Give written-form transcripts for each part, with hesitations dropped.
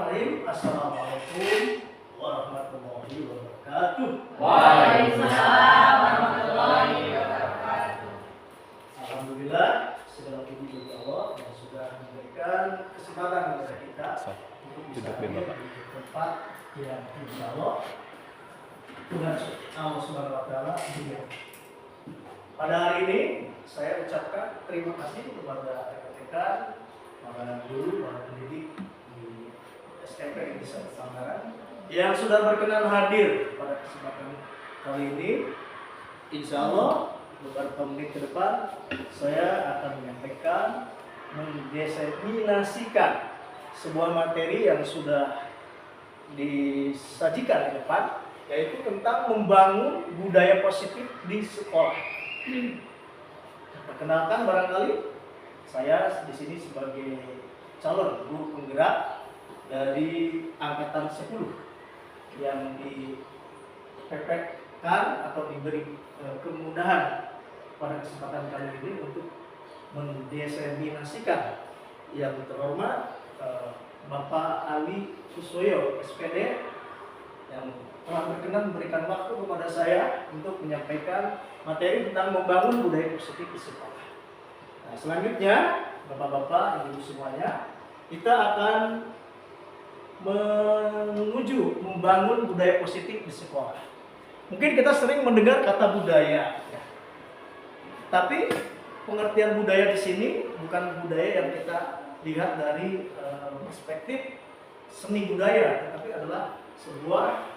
Bismillahirrahmanirrahim. Assalamualaikum warahmatullahi wabarakatuh. Waalaikumsalam warahmatullahi wabarakatuh. Alhamdulillah, segala puji bagi Allah yang sudah memberikan kesempatan kepada kita untuk bisa hadir di tempat yang insya Allah Tuhan Allah Subhanahu Wa Taala berikan. Pada hari ini saya ucapkan terima kasih kepada rekan-rekan, para guru, para pendidik di SMP Desa Sanggaran yang sudah berkenan hadir pada kesempatan kali ini. Insya Allah beberapa menit ke depan saya akan menyampaikan, mendefinisikan sebuah materi yang sudah disajikan di depan, yaitu tentang membangun budaya positif di sekolah. Perkenalkan, barangkali saya di sini sebagai calon guru penggerak dari angkatan 10 yang dipepetkan atau diberi kemudahan pada kesempatan kali ini untuk mendeterminasikan yang terhormat Bapak Ali Susoyo SPD yang telah berkenan memberikan waktu kepada saya untuk menyampaikan materi tentang membangun budaya positif di sekolah. Nah, selanjutnya, Bapak-bapak, Ibu semuanya, kita akan menuju membangun budaya positif di sekolah. Mungkin kita sering mendengar kata budaya, ya. Tapi pengertian budaya di sini bukan budaya yang kita lihat dari perspektif seni budaya, tetapi adalah sebuah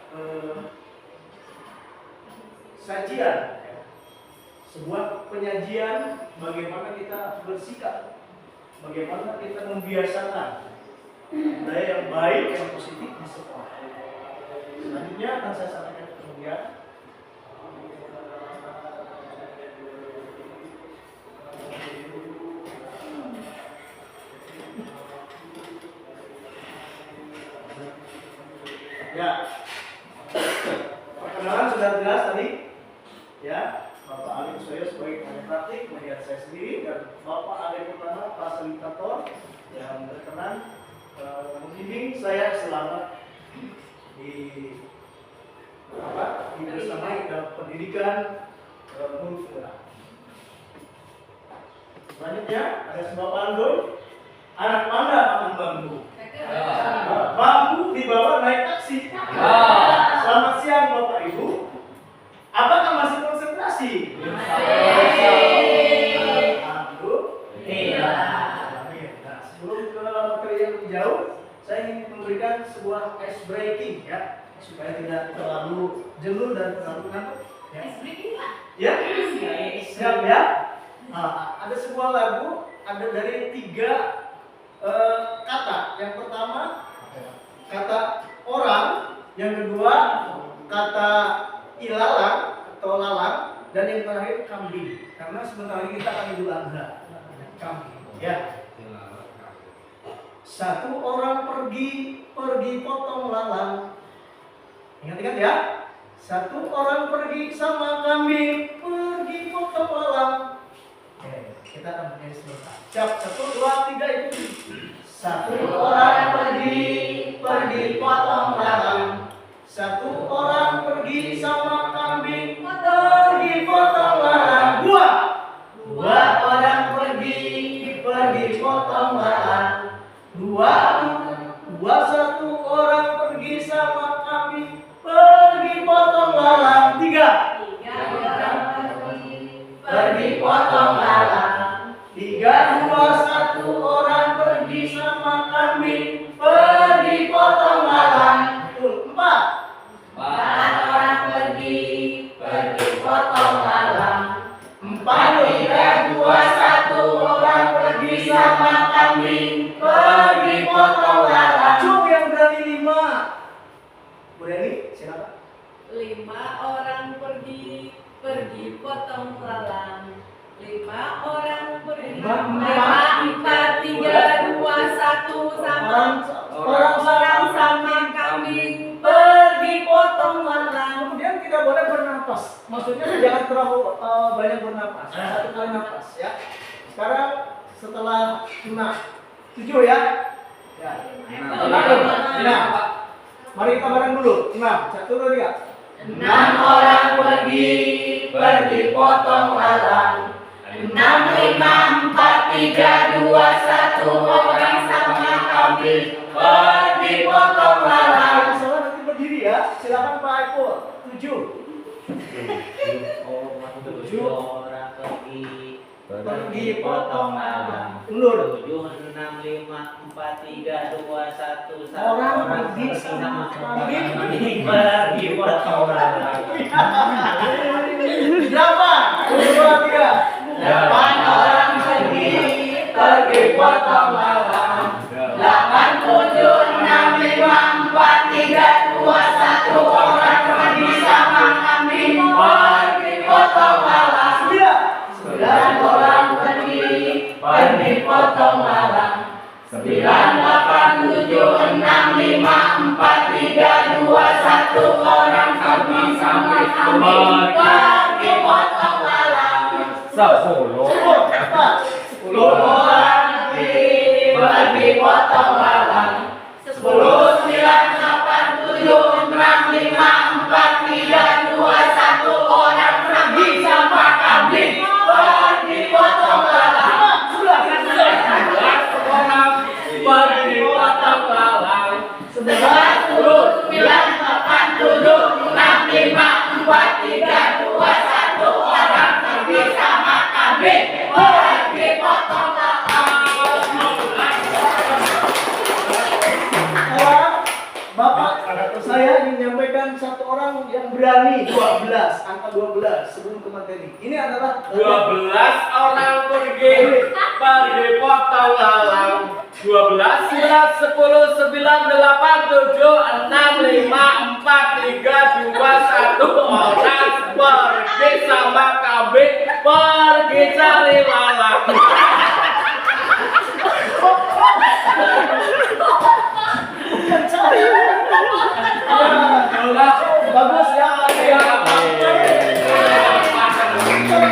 sajian, ya. Sebuah penyajian bagaimana kita bersikap, bagaimana kita membiasakan budaya yang baik, yang positif di sekolah. Selanjutnya akan saya sampaikan kemudian. Ya, perkenalan sudah jelas tadi, ya. Bapak Ali Susoyo sebagai tenaga praktik, kemudian saya sendiri dan Bapak Ali Putana fasilitator yang berkenan membimbing saya selama di bersamai pendidikan guru penggerak. Selanjutnya ada sebuah pantun, anak mana makan bambu. Bambu dibawa naik taksi. Selamat siang Bapak Ibu. Apakah masih konsentrasi? Alhamdulillah. Nah, sebelum ke materi yang lebih jauh, saya ingin memberikan sebuah ice breaking, ya, supaya tidak terlalu jenuh dan terlalu ngantuk. Ice breaking lah. Ya, siap ya. Ada sebuah lagu, ada dari 3 kata. Yang pertama kata orang, yang kedua kata ilalang atau lalang, dan yang terakhir kambing. Karena sebentar lagi kita akan Idul Adha. Kambing, ya. Satu orang pergi potong lalang. Ingat-ingat ya. Satu orang pergi sama kambing, pergi potong lalang. Oke, kita akan bernyanyi sebentar. Siap, 1, 2, 3 itu. Satu orang pergi potong lalang. Satu orang pergi sama kambing, pergi potong lalang. Dua orang pergi potong lalang. Satu orang pergi sama kambing, pergi potong lalang. Tiga orang pergi potong lalang. 3, 2, 1 orang pergi sama kambing, pergi potong lalang. 4 orang pergi potong lalang. 4, 3, 2, 1 orang pergi sama kambing, pergi potong lalang. Cuk yang berani 5. Berani? Silakan. 5 orang pergi potong lalang. 5 orang pergi. 5, 4, 3, 2, 1 sama orang sama kambing, pergi potong lalang. Kemudian tidak boleh bernapas. Maksudnya jangan terlalu banyak bernapas. 1 kali napas, ya. Sekarang setelah 7 ya. Ya. Mari kita bareng dulu. 6, 1, 2, 3. 6 orang pergi potong lalang. 6, 5, 4, 3, 2, 1 orang sama kambing pergi potong lalang. Salah nanti berdiri ya. Silakan Pak Eko. 7. 7 orang pergi potong lalang. Mundur. 7, 6, 5, 4, 3, 2, 1 Orang pergi sama kambing pergi potong lalang. Berapa? 1, 2, 3. 8 orang pergi potong lalang. 8, 7, 6, 5, 4, 3, 2, 1 orang pergi sama kambing pergi potong lalang. 9 orang pergi potong lalang. 9, 8, 7, 6, 5, 4, 3, 2, 1 orang pergi sama kambing pergi potong lalang. 10 10 orang pergi potong lalang. 10, 9, 8, 7, 6, 5, 4, 3, 2, 1 orang pergi sama kambing pergi potong lalang. 11 orang pergi potong lalang. 11, 10, 9, 8, 7, 6, 5, 4, 3, 2, 1 orang pergi sama kambing pergi potong lalang. Bapak, saya ingin menyampaikan satu orang yang berani. 12, angka 12 sebelum ke materi. Ini adalah 12 orang pergi potong lalang. 12, 11, 10, 9, 8, 7, 6, 5, 4, 3, 2, 1 orang pergi sama kambing pergi cari lalang. bukan saya. Bagus ya.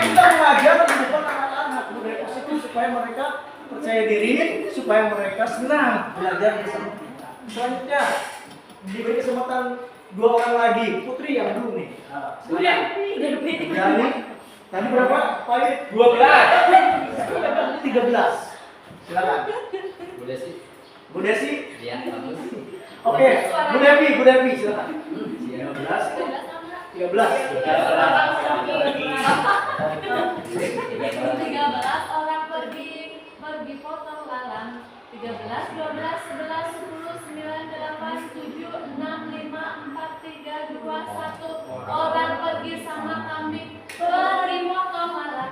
Kita mengajar di depan anak-anak budaya positif supaya mereka percaya diri, supaya mereka senang belajar bersama kita. Selanjutnya diberi kesempatan 2 orang lagi. Putri yang dulu nih. Silakan. Berani. Tadi berapa? Pak Yud? 12. 13. Silakan. Udah sih. Bu Desi. Iya, bagus. Oke, Bu Devi silakan. 13. 13. 13 orang pergi potong lalang. 13, 12, 11, 10, 9, 8, 7, 6, 5, 4, 3, 2, 1 orang pergi sama kambing pergi potong lalang.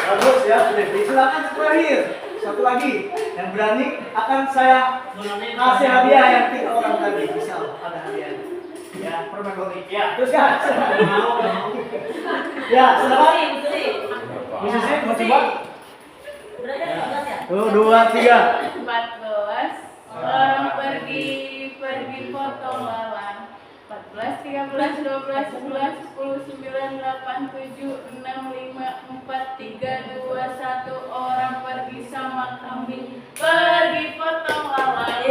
Bagus ya, Bu Devi. Silakan terakhir. Satu lagi yang berani akan saya kasih hadiah yang 3 orang tadi. Misal ada hadiah. Ya, permen roti. Ya, terus kan? Ya, silakan. Musisi mau coba? Tuh, 2, 3. 14 orang pergi potong lalang. 14, 13, 12, 11, 10, 9, 8, 7, 6, 5, 4, 3, 2, 1 orang pergi sama kambing pergi potong lalang.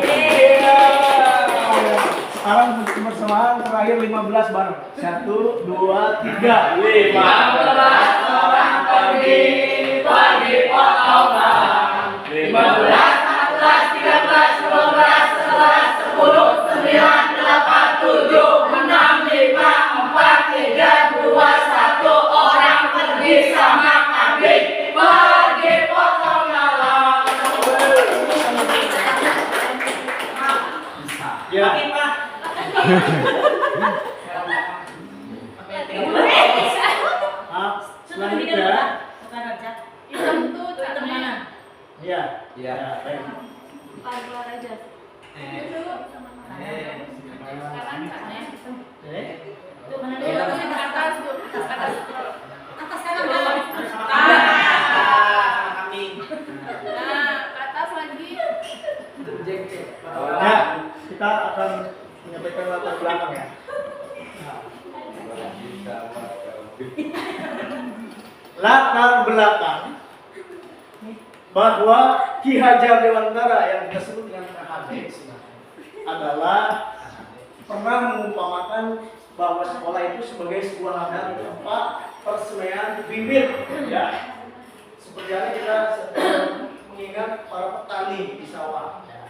Sekarang bersamaan terakhir 15 bareng. 1, 2, 3. 15 orang pergi potong lalang. 15, 14, 13, 12, 11, 10, 9, 8, 7, 6, 5, 4, 3, 2, 1 orang pergi sama kambing pergi potong lalang. Ya. Selanjutnya. Hitam tuh teman. Iya. Iya. Baik. Keluar aja. Sekarang caranya hitam. Tuh mana Tuh, dia? ke atas tuh, atas. Atas kanan bawah. Nah, ke atas lagi. Nah, kita akan menyampaikan latar belakang ya. Latar belakang bahwa Ki Hajar Dewantara yang kita sebut dengan KHD adalah pernah mengumpamakan bahwa sekolah itu sebagai sebuah ladang tempat persemaian bibit, ya. Seperti yang kita mengingat para petani di sawah, ya.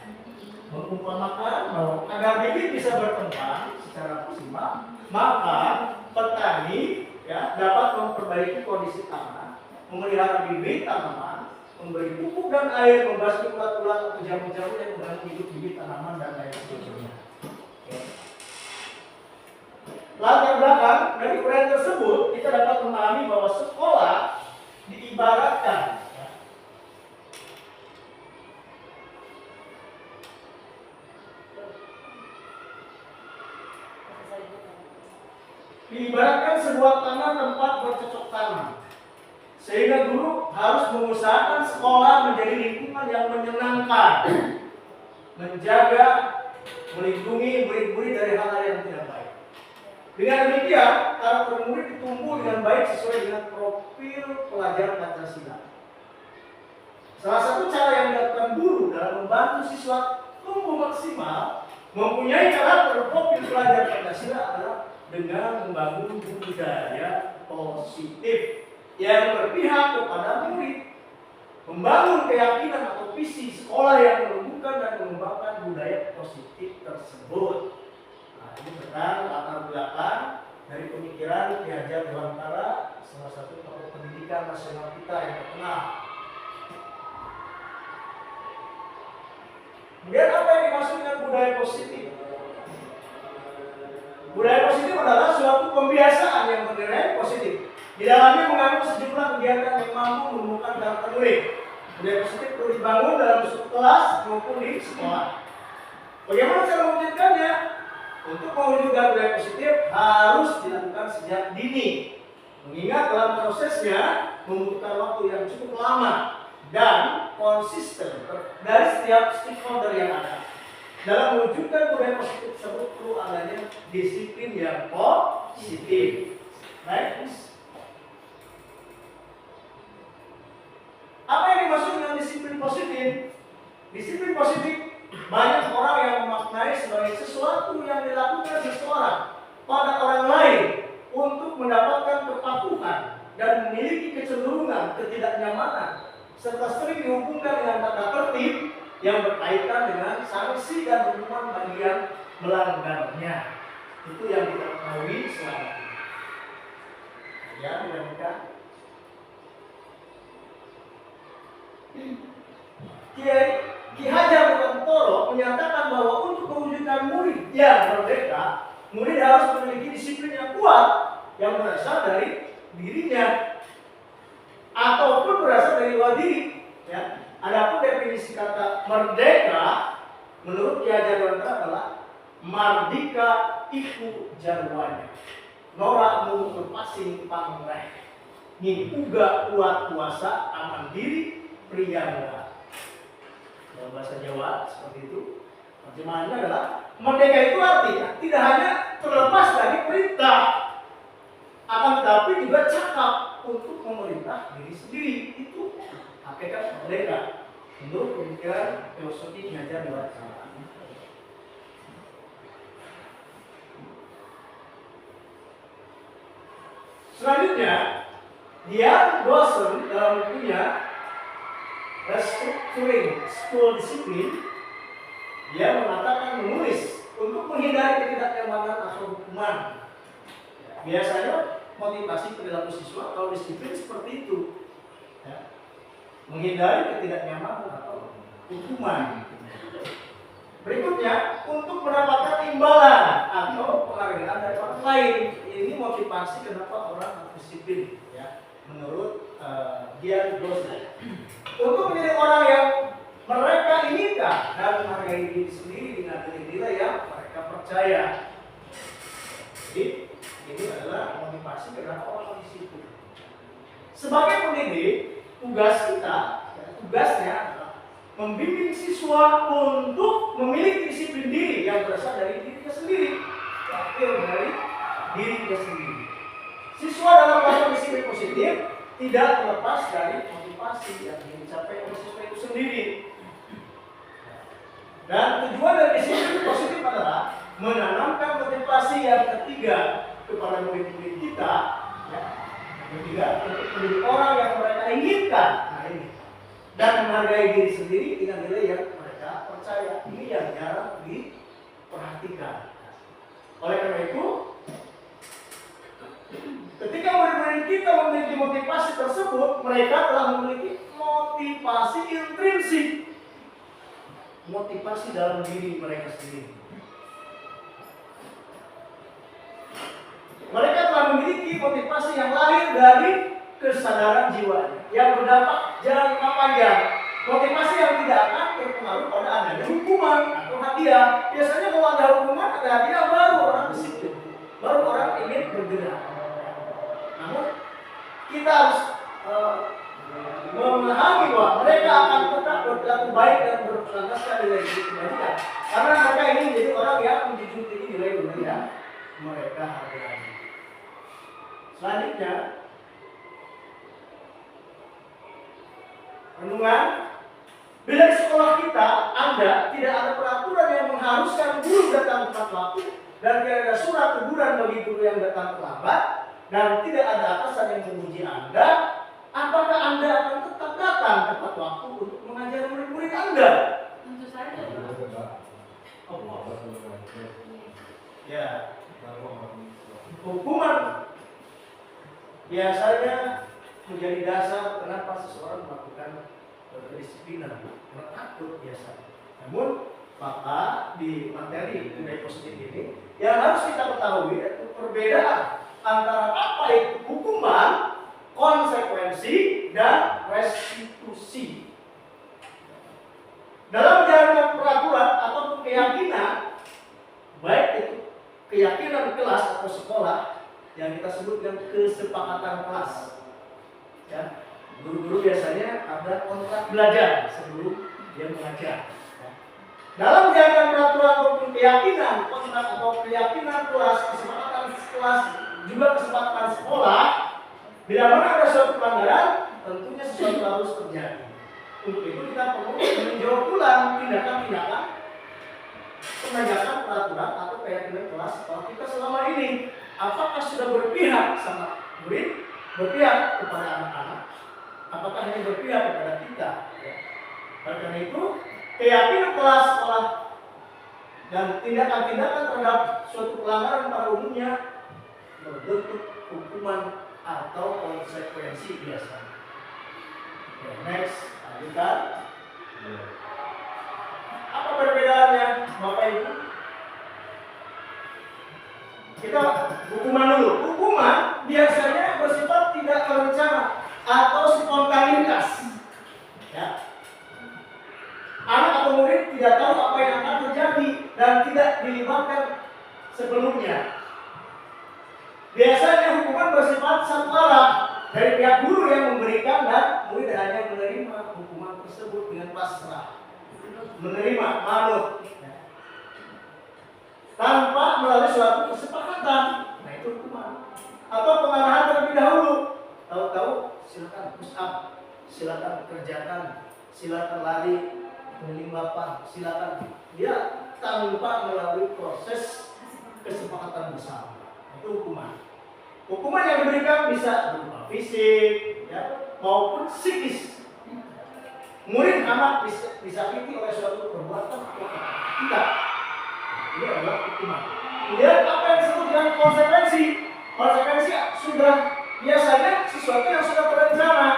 Mengumpamakan bahwa agar bibit bisa berkembang secara maksimal, maka petani, ya, dapat memperbaiki kondisi tanah, memelihara bibit tanaman, memberi pupuk dan air, membasmi ulat-ulat atau jamur-jamur yang mengganggu hidup bibit tanaman dan lain sebagainya. Latar belakang dari uraian tersebut, kita dapat memahami bahwa sekolah diibaratkan, ya, diibaratkan sebuah tanah tempat bercocok tanam. Sehingga guru harus mengusahakan sekolah menjadi lingkungan yang menyenangkan, menjaga, melindungi murid-murid dari hal-hal yang tidak baik. Dengan demikian, karakter murid ditumbuh dengan baik sesuai dengan profil pelajar Pancasila. Salah satu cara yang dilakukan guru dalam membantu siswa tumbuh maksimal, mempunyai karakter profil pelajar Pancasila adalah dengan membangun budaya positif yang berpihak kepada murid, membangun keyakinan atau visi sekolah yang menumbuhkan dan mengembangkan budaya positif tersebut. Nah, ini tentang latar belakang dari pemikiran Ki Hajar Dewantara, salah satu tokoh pendidikan nasional kita yang terkenal. Kemudian apa yang dimaksud dengan budaya positif? Budaya positif adalah suatu pembiasaan yang bernilai positif. Di dalamnya mengandung sejumlah kegiatan yang mampu menumbuhkan karakter murid. Budaya positif perlu dibangun dalam suatu kelas maupun di sekolah. Bagaimana cara mewujudkannya? Untuk mewujudkan budaya positif harus dilakukan sejak dini. Mengingat dalam prosesnya membutuhkan waktu yang cukup lama dan konsisten dari setiap stakeholder yang ada. Dalam mewujudkan budaya positif tersebut perlu adanya disiplin yang positif. Baik. Apa yang dimaksud dengan disiplin positif? Disiplin positif banyak orang yang memaknai sebagai sesuatu yang dilakukan seseorang pada orang lain untuk mendapatkan kepatuhan dan memiliki kecenderungan ketidaknyamanan, serta sering dihubungkan dengan tata tertib yang berkaitan dengan sanksi dan hukuman bagi yang melanggarnya. Itu yang kita ketahui selama ini. Ya, mudah-mudahan. Ki Hajar Dewantara menyatakan bahwa untuk mewujudkan murid yang merdeka, murid harus memiliki disiplin yang kuat yang berasal dari dirinya ataupun berasal dari luar diri. Ya. Adapun definisi kata merdeka menurut Ki Hajar Dewantara adalah mardika iku jarwanya, norakmu lepasing pangreh, uga kuat kuasa aman diri priyaga. Dalam bahasa Jawa seperti itu. Terjemahannya adalah merdeka itu artinya tidak hanya terlepas dari perintah, akan tetapi juga cakap untuk memerintah diri sendiri. Itu hakikat merdeka menurut pemikiran filosofi Ki Hajar Dewantara. Selanjutnya, dia dosen dalam bukunya Restructuring School Discipline, dia mengatakan menulis untuk menghindari ketidaknyamanan atau hukuman. Biasanya motivasi perilaku siswa kalau disiplin seperti itu, ya. Menghindari ketidaknyamanan atau hukuman. Berikutnya, untuk mendapatkan imbalan atau penghargaan dari orang lain. Ini motivasi kenapa orang harus disiplin, ya, menurut dia dosen. Untuk menjadi orang yang mereka inginkan dan menghargai diri sendiri dengan nilai-nilai yang mereka percaya. Jadi ini adalah motivasi kenapa orang disiplin. Sebagai pendidik, tugasnya adalah membimbing siswa untuk memiliki disiplin diri yang berasal dari dirinya sendiri, lahir dari dirinya sendiri. Siswa dalam melakukan disiplin positif tidak terlepas dari motivasi motivasi yang ingin dicapai oleh siswa itu sendiri. Dan tujuan dari disiplin positif adalah menanamkan motivasi yang ketiga kepada murid-murid kita, ya, ketiga untuk menjadi orang yang mereka inginkan. Nah ini, dan menghargai diri sendiri dengan nilai yang mereka percaya. Ini yang jarang diperhatikan. Oleh karena itu, ketika murid-murid kita memiliki motivasi tersebut, mereka telah memiliki motivasi intrinsik, motivasi dalam diri mereka sendiri. Mereka telah memiliki motivasi yang lahir dari kesadaran jiwa yang berdampak jangka panjang. Motivasi yang tidak akan berpengaruh pada adanya hukuman atau hadiah. Biasanya kalau ada hukuman, ada hadiah, baru orang disiplin, baru orang ingin bergerak. Namun kita harus memahami bahwa mereka akan tetap berlaku baik dan berlandaskan nilai kebajikan, karena mereka ingin menjadi orang yang menjunjung tinggi nilai-nilai yang mereka hargai. Selanjutnya, renungan. Bila di sekolah kita tidak ada peraturan yang mengharuskan guru datang tepat waktu, dan tidak ada surat teguran bagi guru yang datang terlambat, dan tidak ada atasan yang memuji Anda, apakah Anda akan tetap datang tepat waktu untuk mengajar murid-murid Anda? Tentu saja. Ya. Hukuman biasanya menjadi dasar kenapa seseorang melakukan kedisiplinan, karena takut biasanya. Namun maka di materi nilai positif ini yang harus kita ketahui yaitu perbedaan antara apa itu hukuman, konsekuensi, dan restitusi. Dalam menjalankan peraturan ataupun keyakinan, baik itu keyakinan kelas atau sekolah yang kita sebut dengan kesepakatan kelas, ya. Guru-guru biasanya ada kontrak belajar sebelum dia mengajar. Dalam menjalankan peraturan ataupun keyakinan, kontrak atau keyakinan kelas, kesepakatan kelas, juga kesepakatan sekolah, bila mana ada suatu pelanggaran, tentunya sesuatu harus terjadi. Untuk itu kita perlu meninjau ulang tindakan-tindakan penegakan peraturan atau keyakinan kelas sekolah kita selama ini. Apakah sudah berpihak sama murid, berpihak kepada anak-anak, apakah hanya berpihak kepada kita, ya. Karena itu keyakinan kelas sekolah dan tindakan-tindakan terhadap suatu pelanggaran pada umumnya berbentuk hukuman atau konsekuensi biasanya. Oke, next, lanjutkan. Apa perbedaannya, Bapak Ibu? Kita hukuman dulu. Hukuman biasanya bersifat tidak terencana atau spontanitas. Ya. Anak atau murid tidak tahu apa yang akan terjadi dan tidak dilibatkan sebelumnya. Biasanya hukuman bersifat satu arah dari pihak guru yang memberikan dan murid hanya menerima hukuman tersebut dengan pasrah. Menerima manut. Tanpa melalui suatu kesepakatan. Nah itu hukuman. Atau pengarahan terlebih dahulu. Tahu-tahu silakan push up, silakan kerjakan, silakan lari keliling lapang, silakan. Dia tanpa melalui proses kesepakatan bersama. Itu hukuman. Hukuman yang diberikan bisa berupa fisik, ya, maupun psikis. Murid anak disakiti oleh suatu perbuatan atau tidak. Ini adalah hukuman. Kemudian apa yang disebut dengan konsekuensi? Konsekuensi sudah biasanya sesuatu yang sudah terencana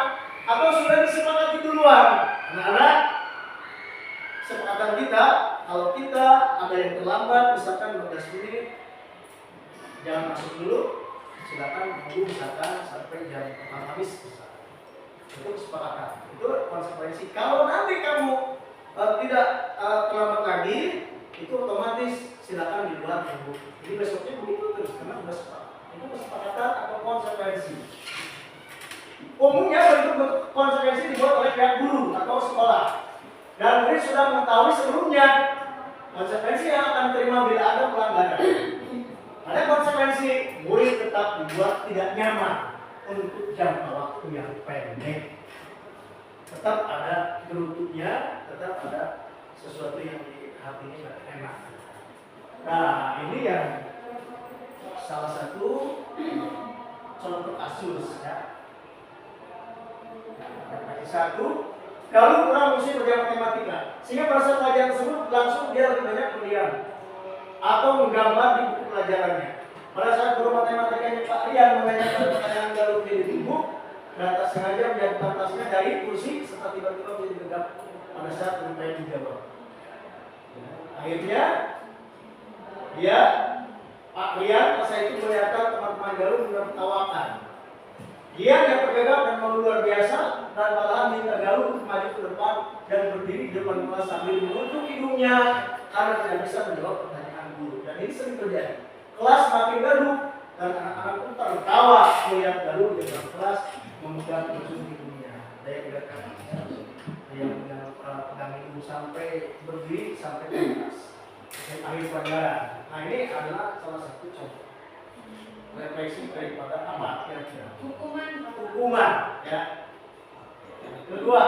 atau sudah disepakati duluan. Anak-anak, sepakatan kita, kalau kita ada yang terlambat, misalkan 15 menit, jangan masuk dulu, silakan menunggu misalkan sampai jam 4 habis. Itu kesepakatan, itu konsekuensi. Kalau nanti kamu tidak terlambat lagi, itu otomatis silakan dibuat dulu. Jadi besoknya begitu terus karena sudah sepakat. Itu kesepakatan atau konsekuensi. Umumnya bentuk konsekuensi dibuat oleh pihak guru atau sekolah. Dan murid sudah mengetahui sebelumnya konsekuensi yang akan terima bila ada pelanggaran. Ada konsekuensi murid tetap dibuat tidak nyaman untuk jangka waktu yang pendek. tetap ada gerutunya, tetap ada sesuatu yang di hatinya enak. Nah, ini yang salah satu contoh kasus ya. Yang satu, kalau kurang mesti belajar matematika, sehingga pada saat pelajaran tersebut langsung dia lebih banyak berdiam atau menggambar di buku pelajarannya. Pada saat guru matematikanya Pak Rian menanyakan pertanyaan galau di buku, dan tak sengaja menjatuhkan tasnya dari kursi serta tiba-tiba menjadi gegap pada saat penyampaian dijawab. Akhirnya dia Pak Rian masa itu melihatkan teman-teman galau menertawakan. Dia yang tergagap dan mau luar biasa dan malahan minta galau untuk maju ke depan dan berdiri di depan kelas sambil menunduk hidungnya karena tidak bisa menjawab pertanyaan guru. Dan ini sering terjadi. Kelas makin gaduh dan anak-anak pun tertawa melihat galuh di dalam kelas memegang ujung hidungnya. Daya gerak kakinya, yang pegang hidung sampai berdiri sampai ke atas. Dan akhir pelajaran. Nah, ini adalah salah satu contoh refleksi daripada apa kira-kira? Hukuman, ya. Kedua,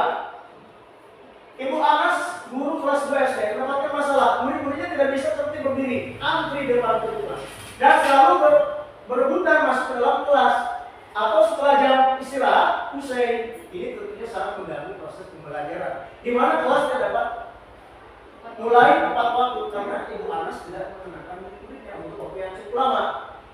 Ibu Anas, guru kelas 2 SD, mendapatkan masalah. Murid-muridnya tidak bisa tertib berdiri, antri depan kelas, dan selalu berebutan masuk ke dalam kelas atau setelah jam istirahat usai. Ini tentunya sangat mengganggu proses pembelajaran, di mana kelas tidak dapat mulai tepat waktu karena Ibu Anas tidak mengenakan murid-muridnya untuk waktu yang cukup lama.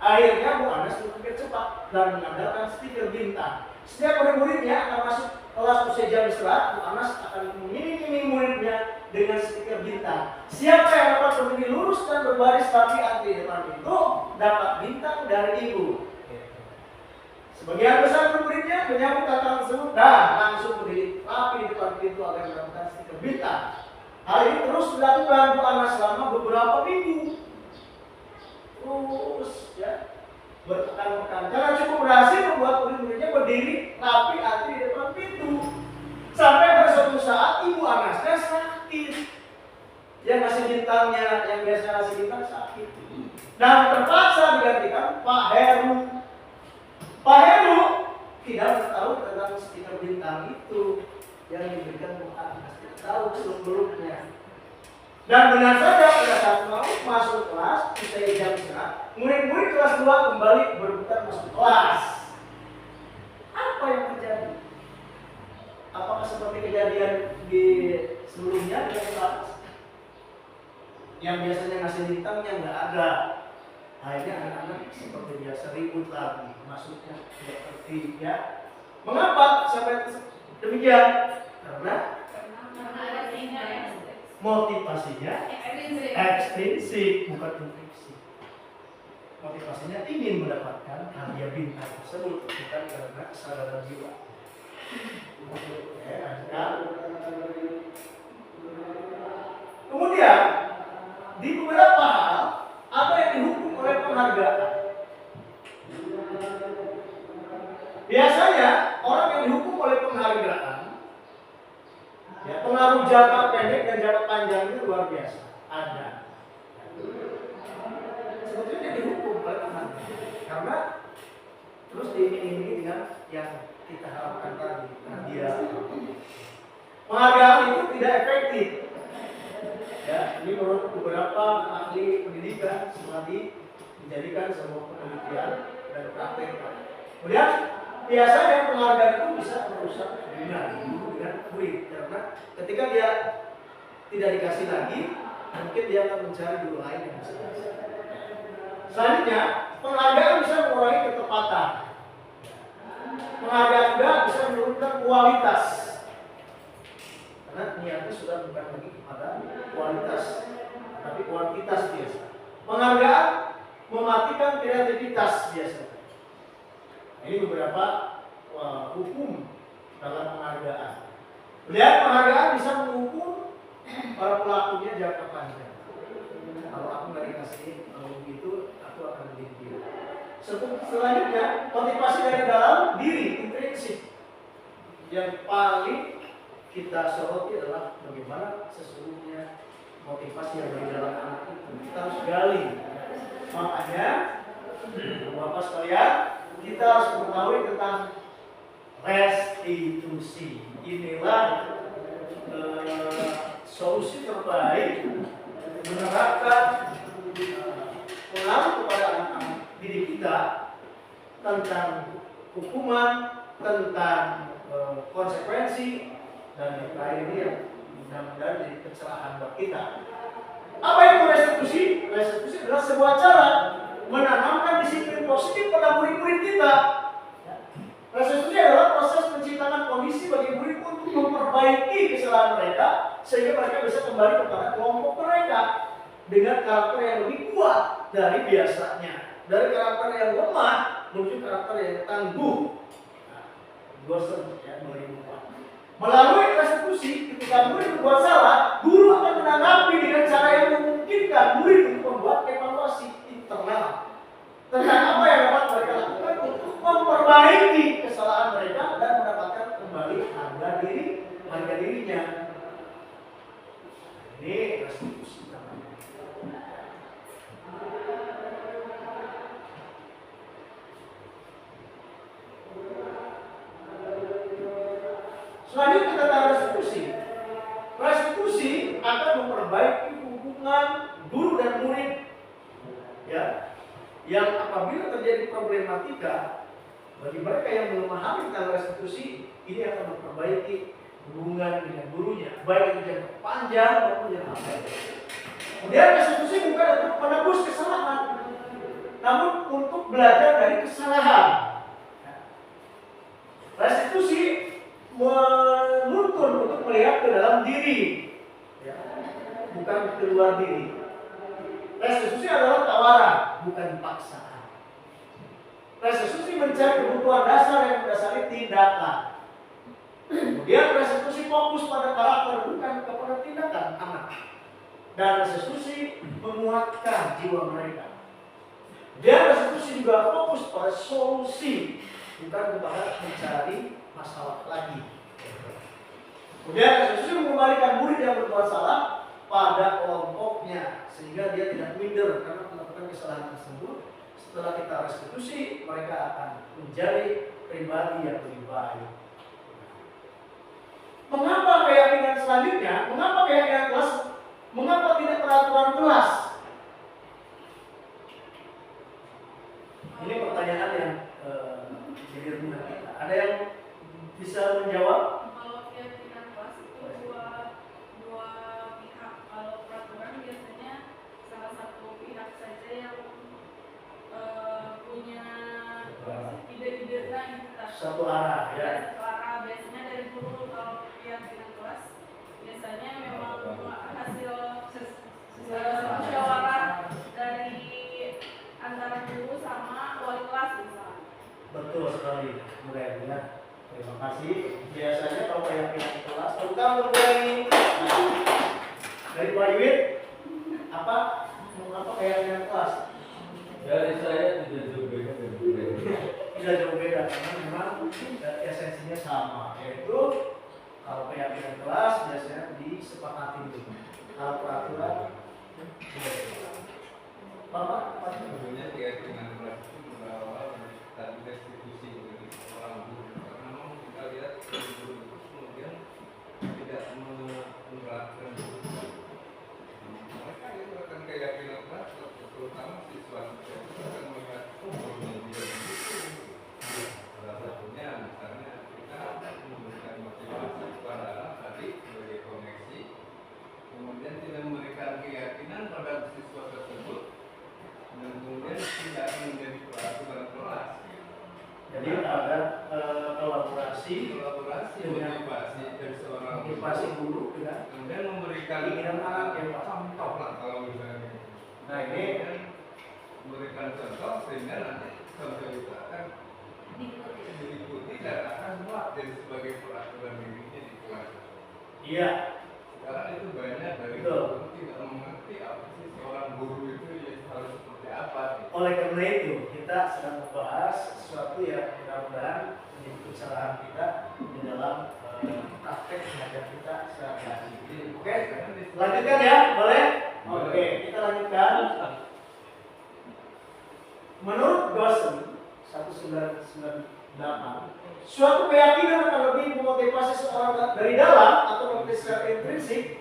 Akhirnya Bu Anas berpikir cepat dan mengandalkan stiker bintang. Setiap murid-muridnya akan masuk kelas usai jam istirahat, Bu Anas akan mengiming-iming muridnya dengan stiker bintang. Siapa yang dapat berdiri lurus dan berbaris rapi antri depan pintu dapat bintang dari Ibu. Sebagian besar muridnya menyambut kata tersebut dan langsung berdiri rapi di depan pintu agar mendapatkan stiker bintang. Hal ini terus dilakukan Bu Anas selama beberapa minggu. Terus ya berpekan-pekan karena cukup berhasil membuat murid-muridnya berdiri rapi antri di depan pintu. Sampai pada suatu saat Ibu Anasnya sakit. Yang ngasih bintangnya, yang biasa ngasih bintang sakit, dan terpaksa digantikan Pak Heru. Pak Heru tidak tahu tentang stiker bintang itu yang diberikan Bu Anas, tidak tahu seluk-beluknya. Dan benar saja pada saat mau masuk kelas, usai jam istirahat, murid-murid kelas 2 kembali berebutan masuk kelas. Apa yang terjadi? Apakah seperti kejadian di sebelumnya dengan kelas? Yang biasanya ngasih bintangnya nggak ada. Akhirnya anak-anak seperti biasa ribut lagi, masuknya tidak tertib ya. Mengapa sampai demikian? Karena motivasinya ekstrinsik, bukan intrinsik. Motivasinya ingin mendapatkan hadiah bintang tersebut, bukan karena kesadaran jiwa. Kemudian di beberapa hal ada yang dihukum oleh penghargaan. Biasanya orang yang dihukum oleh penghargaan, ya, pengaruh jangka pendek dan jangka panjangnya luar biasa. Ada. Sebetulnya dihukum oleh penghargaan karena terus diiming-imingi dengan yang kita harapkan tadi, hadiah. Penghargaan itu tidak efektif. Ya, ini menurut beberapa ahli pendidikan setelah dijadikan sebuah penelitian dan praktek. Kemudian biasanya penghargaan itu bisa merusak hubungan guru dengan murid karena ketika dia tidak dikasih lagi, mungkin dia akan mencari guru lain yang bisa. Selanjutnya, penghargaan bisa mengurangi ketepatan. Penghargaan juga bisa menurunkan kualitas. Karena niatnya sudah bukan lagi kepada kualitas, tapi kuantitas biasa. Penghargaan mematikan kreativitas biasa. Ini beberapa hukum dalam penghargaan. Lihat, penghargaan bisa menghukum para pelakunya jangka panjang. Kalau aku nggak dikasih begitu, aku akan begini. Selanjutnya, motivasi dari dalam diri, intrinsik. Yang paling kita soroti adalah bagaimana sesungguhnya motivasi yang dari dalam anak itu. Kita harus gali. Makanya, Bapak sekalian, kita harus mengetahui tentang restitusi. inilah solusi terbaik menerapkan pengaruh kepada anak-anak didik kita tentang hukuman, tentang konsekuensi, dan yang lain ini yang mudah-mudahan jadi pencerahan buat kita. Apa itu restitusi? Restitusi adalah sebuah cara menanamkan disiplin positif pada murid-murid kita. Restitusi adalah proses penciptaan kondisi bagi murid untuk memperbaiki kesalahan mereka sehingga mereka bisa kembali kepada kelompok mereka dengan karakter yang lebih kuat dari biasanya, dari karakter yang lemah menuju karakter yang tangguh. Gosen ya, melalui restitusi, ketika murid berbuat salah, guru akan menanggapi dengan cara yang memungkinkan murid untuk membuat evaluasi internal tentang apa yang dapat mereka lakukan untuk memperbaiki kesalahan mereka dan mendapatkan kembali harga dirinya. Ini restitusi. Selanjutnya tentang restitusi. Restitusi akan memperbaiki hubungan guru dan murid. Ya, yang apabila terjadi problematika bagi mereka yang belum memahami tentang restitusi, ini akan memperbaiki hubungan dengan gurunya, baik itu jangka panjang maupun jangka pendek. Kemudian restitusi bukan untuk menebus kesalahan, namun untuk belajar dari kesalahan. Restitusi menuntun untuk melihat ke dalam diri, ya, bukan ke luar diri. Restitusi adalah tawaran, bukan paksaan. Restitusi mencari kebutuhan dasar yang mendasari tindakan. Kemudian restitusi fokus pada karakter, bukan kepada tindakan anak. Dan restitusi menguatkan jiwa mereka. Dan restitusi juga fokus pada solusi, bukan kepada mencari masalah lagi. Kemudian restitusi mengembalikan murid yang berbuat salah pada kelompoknya sehingga dia tidak minder karena melakukan kesalahan tersebut. Setelah kita restitusi, mereka akan menjadi pribadi yang lebih baik. Mengapa keyakinan selanjutnya? Mengapa keyakinan kelas? Mengapa tidak peraturan kelas? Ini pertanyaan yang jadi rumah kita. Ada yang bisa menjawab? Kalau keyakinan kelas itu dua pihak. Kalau peraturan biasanya salah satu pihak saja yang punya ide-ide Satu arah ya. Satu arah biasanya dari guru. Kalau keyakinan kelas biasanya memang hasil musyawarah dari antara guru sama wali kelas misalnya. Betul sekali, ya. Terima kasih. Biasanya kalau keyakinan kelas, terutama mengurangi dari Pak Iwin, apa keyakinan kelas? Dari saya tidak jauh beda. Tidak jauh beda, karena memang esensinya sama, yaitu kalau keyakinan kelas biasanya disepakati dulu. Kalau peraturan, Bapak, Sebenarnya keyakinan kelas itu berawal dari restitusi dari orang guru. Karena memang kita lihat guru itu kemudian tidak menerapkan mereka itu akan keyakinan kelas, terutama siswa akan melihat gurunya dia begitu. Salah satunya misalnya kita memberikan motivasi kepada anak tadi sebagai koneksi, kemudian tidak memberikan keyakinan pada siswa tersebut, dan kemudian tidak menjadi peraturan kelas. jadi ada kolaborasi Motivasi dari seorang motivasi guru ya. kemudian memberikan Keinginan anak yang contoh lah kalau misalnya. Nah ini Kemudian memberikan contoh sehingga nanti contoh itu akan diikuti dan akan muat jadi sebagai peraturan dirinya di kelas. iya. Sekarang itu banyak dari Betul. guru tidak mengerti apa sih seorang guru itu ya harus seperti apa. Oleh karena itu kita sedang membahas sesuatu yang mudah-mudahan menjadi pencerahan kita di dalam praktek mengajar kita sehari-hari. Oke, lanjutkan ya, boleh? Oke, kita lanjutkan. Menurut Gosen 1999 Suatu keyakinan akan lebih memotivasi seorang dari dalam atau motivasi secara intrinsik.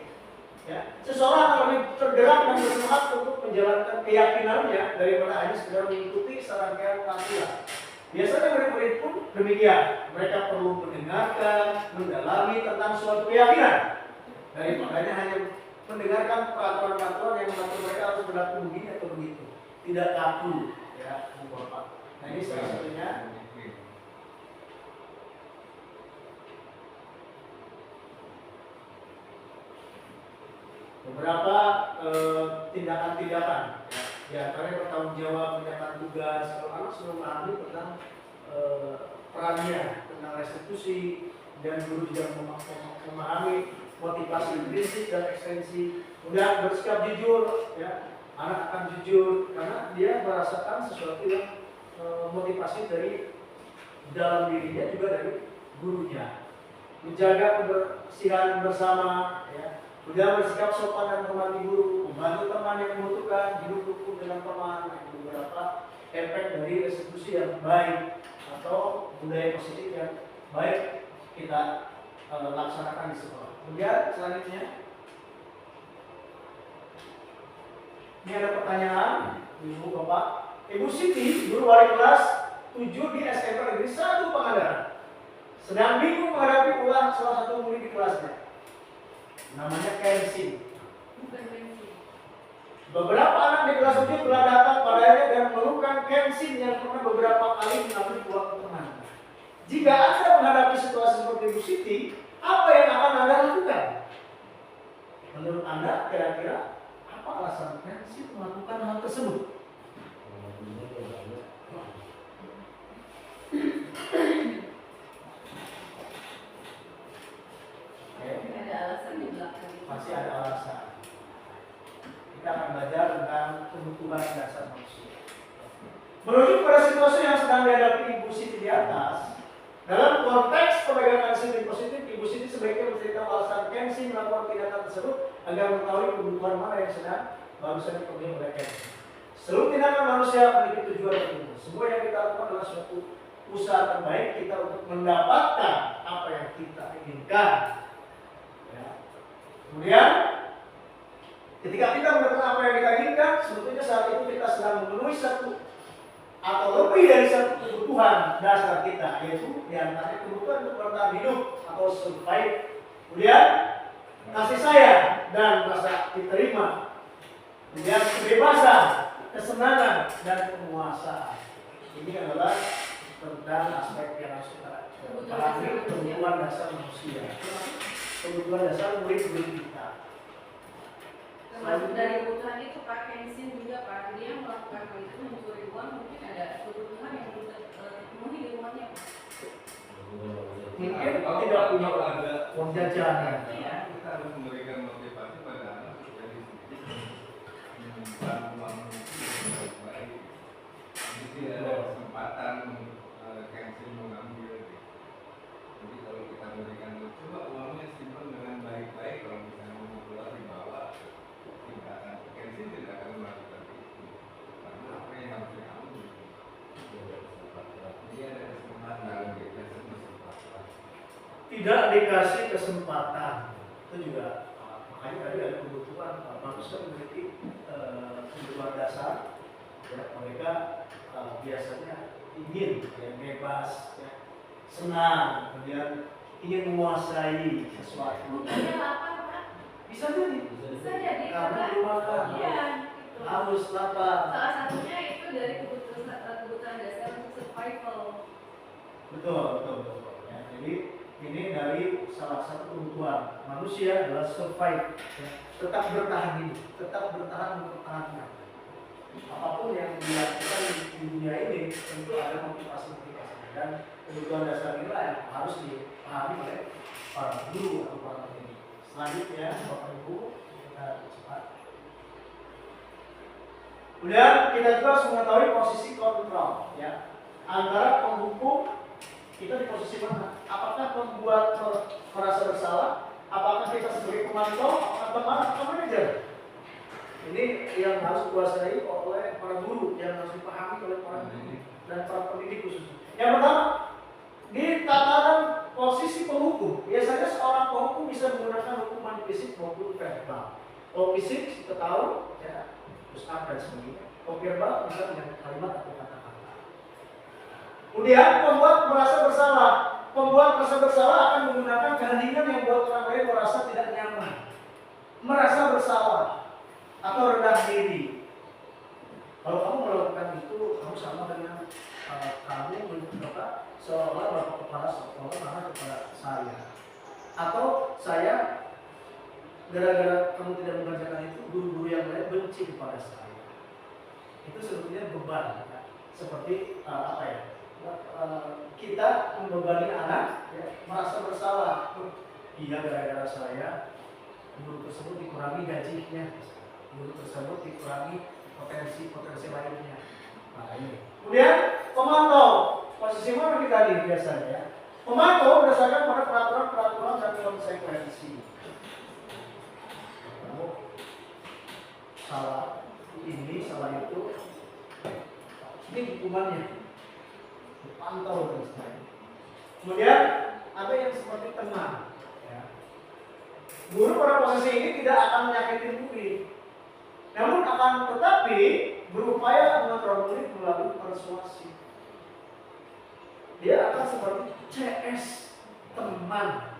Ya, seseorang akan lebih tergerak dan bersemangat untuk menjalankan keyakinannya daripada hanya sekedar mengikuti serangkaian tampilan. Biasanya murid-murid pun demikian. Mereka perlu mendengarkan, mendalami tentang suatu keyakinan daripada hanya mendengarkan peraturan-peraturan yang mengatur mereka harus berlaku begini atau begitu. Tidak kaku, ya, Bapak. Nah ini salah satunya. Beberapa tindakan-tindakan, ya, karena bertanggung jawab, menjalankan tugas. Kalau anak sudah memahami tentang perannya, tentang restitusi, dan guru juga memahami motivasi intrinsik dan ekstensi. Kemudian bersikap jujur, ya, anak akan jujur karena dia merasakan sesuatu yang motivasi dari dalam dirinya juga dari gurunya. Menjaga kebersihan bersama, ya. Kemudian bersikap sopan dan menghormati guru, membantu teman yang membutuhkan, hidup rukun dengan teman. Beberapa efek dari restitusi yang baik atau budaya positif yang baik kita laksanakan di sekolah. Kemudian selanjutnya, ini ada pertanyaan, Ibu Bapak. Ibu Siti, guru wali kelas 7 di SMP Negeri 1 Pangandaran, sedang bingung menghadapi ulah salah satu murid di kelasnya. Namanya Kensin. Beberapa anak di kelas 7 telah datang padanya dan mengeluhkan Kensin yang pernah beberapa kali mengambil uang teman. Jika Anda menghadapi situasi seperti Ibu Siti, apa yang akan Anda lakukan? Menurut Anda, kira-kira apa alasan Kensin melakukan hal tersebut? Ada alasan di belakang. Masih ada alasan. Kita akan belajar tentang kebutuhan dasar manusia. Merujuk pada situasi yang sedang dihadapi Ibu Siti di atas, dalam konteks pemegangan disiplin positif, Ibu Siti sebaiknya menceritakan alasan Kensin melakukan tindakan tersebut agar mengetahui kebutuhan mana yang sedang barusan dipenuhi oleh Kensin. Seluruh tindakan manusia memiliki tujuan tertentu. Semua yang kita lakukan adalah suatu usaha terbaik kita untuk mendapatkan apa yang kita inginkan. Kemudian, ketika kita mendapatkan apa yang kita inginkan, sebetulnya saat itu kita sedang memenuhi satu atau lebih dari satu kebutuhan dasar kita, yaitu diantaranya kebutuhan untuk bertahan hidup atau survive. Kemudian, kasih sayang dan rasa diterima. Kemudian, kebebasan, kesenangan, dan penguasaan. Ini adalah tentang aspek yang harus kita pahami, kebutuhan dasar manusia. Kebutuhan dasar murid-murid kita. Termasuk dari kebutuhan itu Pak Kensin juga Pak, dia melakukan hal itu mencuri uang, mungkin ada kebutuhan yang belum terpenuhi di rumahnya. Mungkin tidak punya uang jajan. Iya. Kita harus memberikan motivasi pada anak supaya menyimpan uang itu baik. Jadi ada kesempatan Kensin mengambil. Jadi kalau kita berikan, coba uangnya simpan dengan baik-baik, kalau misalnya mau keluar dibawa, tidak akan Kensin tidak akan melakukan itu. Karena apa yang harus diambil? Jadi ada kesempatan kita kesempatan. Tidak dikasih kesempatan. Itu juga makanya tadi ada kebutuhan manusia memiliki kebutuhan dasar. Ya, mereka biasanya ingin yang bebas, ya, senang, kemudian ingin menguasai sesuatu. Mungkin lapar, Pak. Bisa jadi. Bisa jadi, Karena Pak. belum makan. Iya, gitu. Haus, lapar. Salah satunya itu dari kebutuhan dasar untuk survival. Betul. Ya, jadi ini dari salah satu kebutuhan manusia adalah survive, ya, tetap bertahan hidup, tetap bertahan mempertahankan. Apapun yang dilakukan di dunia ini tentu ada motivasi-motivasi dan kebutuhan dasar inilah yang harus dipahami oleh para guru atau para pendidik. Selanjutnya, Bapak Ibu, kita cepat. Kemudian kita juga harus mengetahui posisi kontrol, ya, antara penghukum. Kita di posisi mana? Apakah membuat merasa bersalah? Apakah kita sebagai pemantau? Apakah teman atau manajer? Ini yang harus dikuasai oleh para guru, yang harus dipahami oleh para guru dan para pendidik khususnya. Yang pertama, di tataran posisi penghukum, biasanya seorang penghukum bisa menggunakan hukuman fisik maupun verbal. Kalau fisik kita tahu, ya, terus dan sebagainya. Kalau verbal bisa dengan kalimat atau kata-kata. Kemudian pembuat merasa bersalah. Pembuat merasa bersalah akan menggunakan keheningan yang membuat orang lain merasa tidak nyaman, merasa bersalah atau rendah diri. Kalau kamu melakukan itu, kamu sama dengan kamu mencoba seolah bapak kepala sekolah marah kepada saya, atau saya gara-gara kamu tidak mengerjakan itu, guru-guru yang lain benci kepada saya. Itu sebetulnya beban, ya. Seperti apa ya? Kita membebani anak, ya, merasa bersalah. Iya, gara-gara saya guru tersebut dikurangi gajinya, guru tersebut dikurangi potensi lainnya. Nah, ini. Kemudian pemantau, posisi mana kita di biasanya, ya? Pemantau berdasarkan pada peraturan dan konsekuensi. Kamu salah ini, salah itu, ini hukumannya. Pantau dan sebagainya. Kemudian ada yang seperti teman, ya. Guru pada posisi ini tidak akan menyakiti murid, namun akan tetapi berupaya mengontrol murid melalui persuasi. Dia akan seperti CS teman,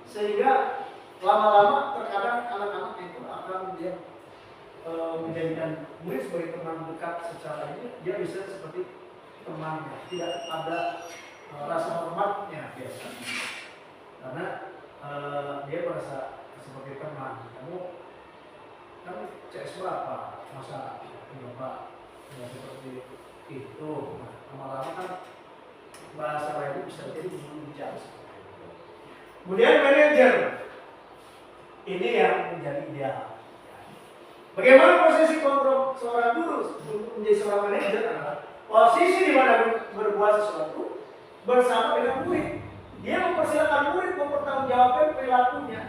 sehingga lama-lama terkadang anak-anak itu akan dia menjadikan murid sebagai teman dekat secara ini, dia bisa seperti temannya, tidak ada rasa hormatnya biasanya, karena dia merasa sebagai teman. Kamu CS berapa? Masa Bapak ya seperti itu. Nah, lama-lama kan bahasa lain bisa jadi menjadi. Kemudian manajer, ini yang menjadi ideal. Bagaimana posisi kontrol seorang guru untuk menjadi seorang manajer adalah posisi di mana berbuat sesuatu bersama dengan murid. Dia mempersilakan murid mempertanggungjawabkan perilakunya,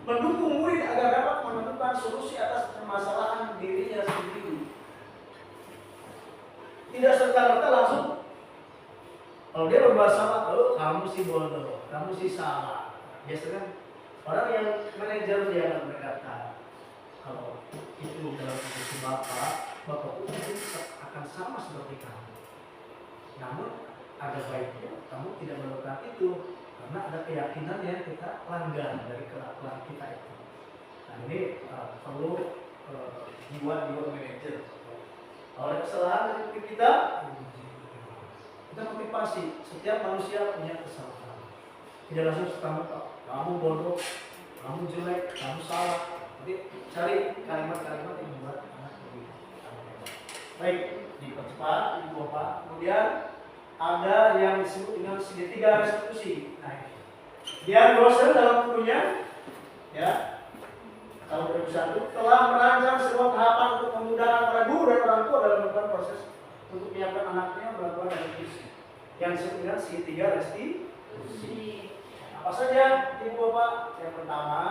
mendukung murid agar dapat menemukan solusi atas permasalahan dirinya sendiri. Tidak serta-merta langsung, kalau dia berbuat salah, oh kamu sih bodoh, kamu sih salah. Biasanya orang yang manajer dia akan berkata, kalau itu dalam posisi bapak itu akan sama seperti kamu. Namun ada baiknya kamu tidak melakukan itu, karena ada keyakinan yang kita langgar dari kelakuan kita itu. Nah ini perlu jiwa-jiwa manajer. Oleh kesalahan dari diri kita motivasi. Setiap manusia punya kesalahan. Tidak langsung kamu bodoh, kamu jelek, kamu salah. Jadi cari kalimat-kalimat yang membuat anak lebih baik, dipercepat, Ibu Bapak. Kemudian ada yang disebut dengan segitiga restitusi. Nah, dia dosen dalam bukunya, ya, tahun 2001 telah merancang sebuah tahapan untuk memudahkan para guru dan orang tua dalam melakukan proses untuk menyiapkan anaknya melakukan restitusi. Yang disebut dengan segitiga restitusi. Apa saja, Ibu Bapak? Yang pertama,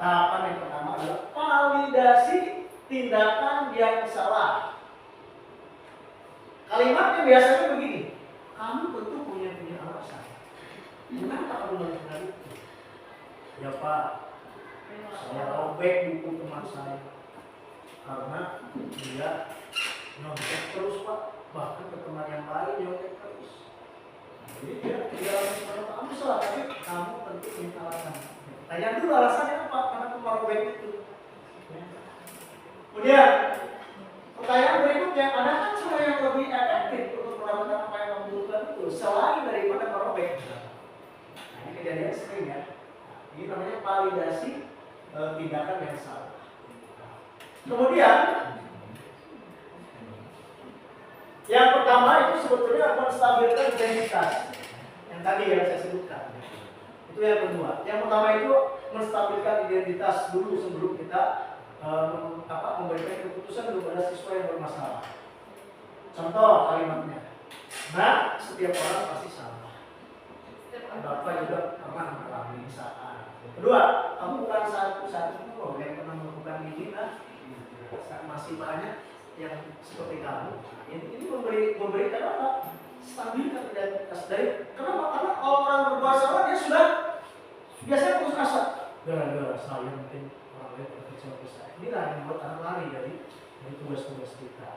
tahapan yang pertama adalah validasi tindakan yang salah. Kalimatnya biasanya begini, kamu tentu punya alasan. Kenapa kamu melakukan itu? Ya Pak, saya robek buku teman saya karena dia nyontek terus Pak, bahkan ke teman yang lain nyontek terus. Jadi dia tidak langsung berkata, kamu salah, tapi kamu tentu punya alasan. Tanya dulu alasannya apa, karena merobek itu. Kemudian pertanyaan berikutnya, ada kan cara yang lebih efektif untuk mendapatkan apa yang kamu butuhkan itu selain daripada merobek? Nah ini kejadian sering ya. Ini namanya validasi tindakan yang salah. Kemudian yang pertama itu sebetulnya menstabilkan identitas. Yang tadi yang saya sebutkan. Itu yang kedua. Yang pertama itu menstabilkan identitas dulu sebelum kita memberikan keputusan kepada siswa yang bermasalah. Contoh kalimatnya. Nah, setiap orang pasti salah. Bapak juga pernah mengalami salah. Kedua, kamu bukan satu-satu loh yang pernah melakukan ini, nah, masih banyak yang seperti kamu. Ini memberikan apa? stabilkan identitas. Kenapa? Karena orang berbuat salah dia sudah biasanya putus asa. Gara-gara saya mungkin orang lain berkecil besar. Inilah yang membuat anak lari dari tugas-tugas kita.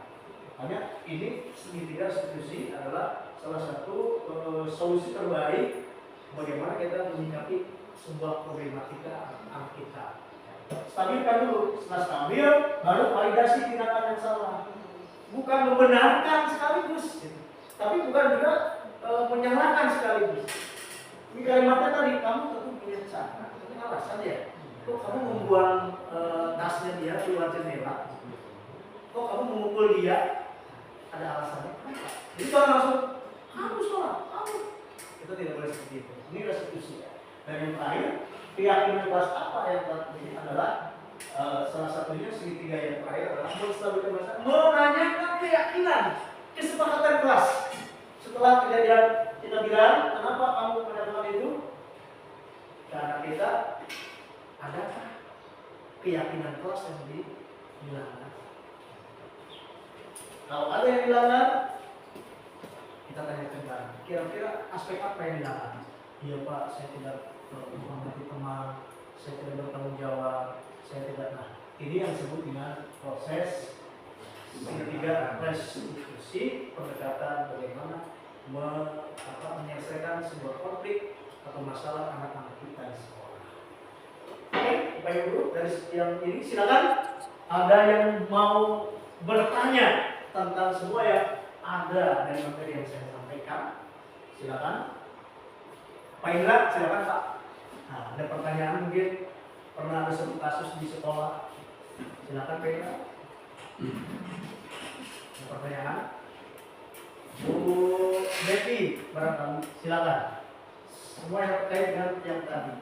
Makanya ini segitiga restitusi adalah salah satu solusi terbaik bagaimana kita menyikapi sebuah problematika anak kita. Stabilkan dulu, setelah stabil baru validasi tindakan yang salah. Bukan membenarkan sekaligus, tapi bukan juga menyalahkan sekaligus. Ini kalimatnya tadi, kamu tentu punya cara, tapi alasan ya. Kok kamu membuang tasnya dia keluar jendela? Kok kamu memukul dia? Ada alasannya. Jadi kalau langsung kamu sholat, kamu. Itu tidak boleh seperti itu. Ini restitusi ya. Dan yang terakhir, keyakinan kelas apa yang ini adalah salah satunya segitiga yang terakhir adalah menanyakan keyakinan, kesepakatan kelas. Setelah kejadian kita bilang, kenapa kamu melakukan itu? Karena kita adakah keyakinan kelas yang dilanggar? Kalau ada yang dilanggar, kita tanyakan bareng. Kira-kira aspek apa yang dilanggar? Iya Pak, saya tidak menghormati teman, saya tidak bertanggung jawab, saya tidak. Nah, ini yang disebut dengan proses ketiga, restitusi, pendekatan bagaimana menyelesaikan sebuah konflik atau masalah anak-anak kita di sekolah. Oke, Bapak Ibu, dari yang ini silakan ada yang mau bertanya tentang semua yang ada dari materi yang saya sampaikan. Silakan. Pak Indra, silakan Pak. Nah, ada pertanyaan mungkin pernah ada satu kasus di sekolah. Silakan Pak Indra. Ada pertanyaan? Bu Betty, barangkali silakan. Semua yang terkait dengan yang tadi.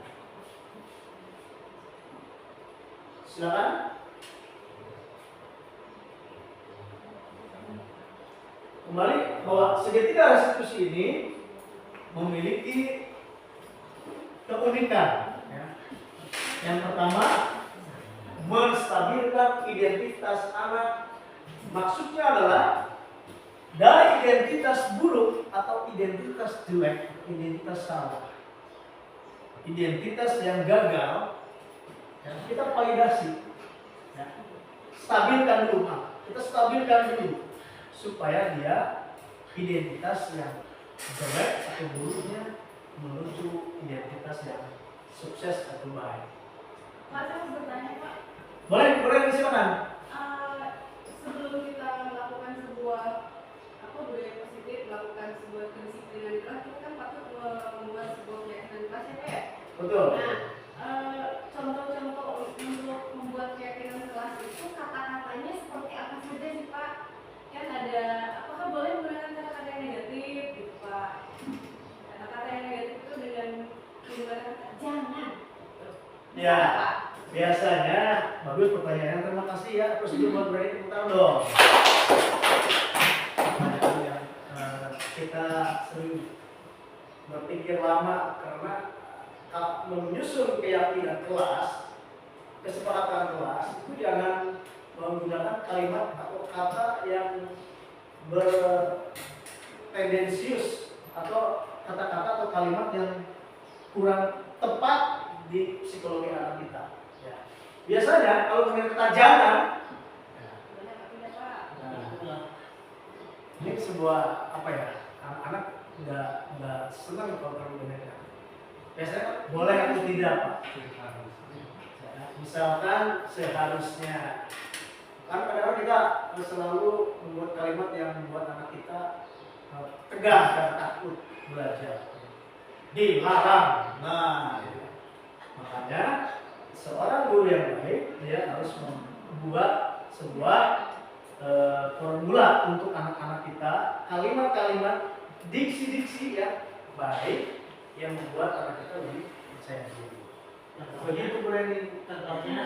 Silakan. Kembali bahwa segitiga restitusi ini memiliki keunikan. Ya. Yang pertama, menstabilkan identitas anak. Maksudnya adalah dari identitas buruk atau identitas jelek, identitas salah, identitas yang gagal, ya, kita validasi, ya. Stabilkan dulu, kita stabilkan dulu supaya dia identitas yang jelek atau buruknya menuju identitas yang sukses atau baik. Pak, saya mau bertanya Pak. Boleh silakan. Sebelum kita melakukan sebuah budaya positif, melakukan sebuah kedisiplinan di kelas, kita kan patut membuat sebuah keyakinan kelas ya Pak ya? Betul. Nah, contoh-contoh untuk membuat keyakinan kelas itu kata-katanya seperti apa saja sih Pak? Kan ada, apakah boleh menggunakan kata-kata yang negatif gitu Pak? Kata-kata yang negatif itu dengan menggunakan kata jangan. Ya, biasanya bagus pertanyaannya. Terima kasih ya. Prosedur buat berani tepuk tangan dong. Pertanyaan yang kita sering berpikir lama karena menyusun keyakinan kelas, kesepakatan kelas itu jangan menggunakan kalimat atau kata yang bertendensius atau kata-kata atau kalimat yang kurang tepat di psikologi anak kita. Ya. Biasanya kalau dengan kata jangan, ini sebuah apa ya? Anak-anak nggak senang kalau terlalu banyak. Biasanya boleh atau tidak Pak? Misalkan seharusnya. Kan kadang-kadang kita selalu membuat kalimat yang membuat anak kita tegang dan takut belajar. Dilarang. Nah, makanya seorang guru yang baik dia harus membuat sebuah formula untuk anak-anak kita, kalimat-kalimat, diksi-diksi yang baik yang membuat anak kita lebih percaya diri. Begitu Breni. Contohnya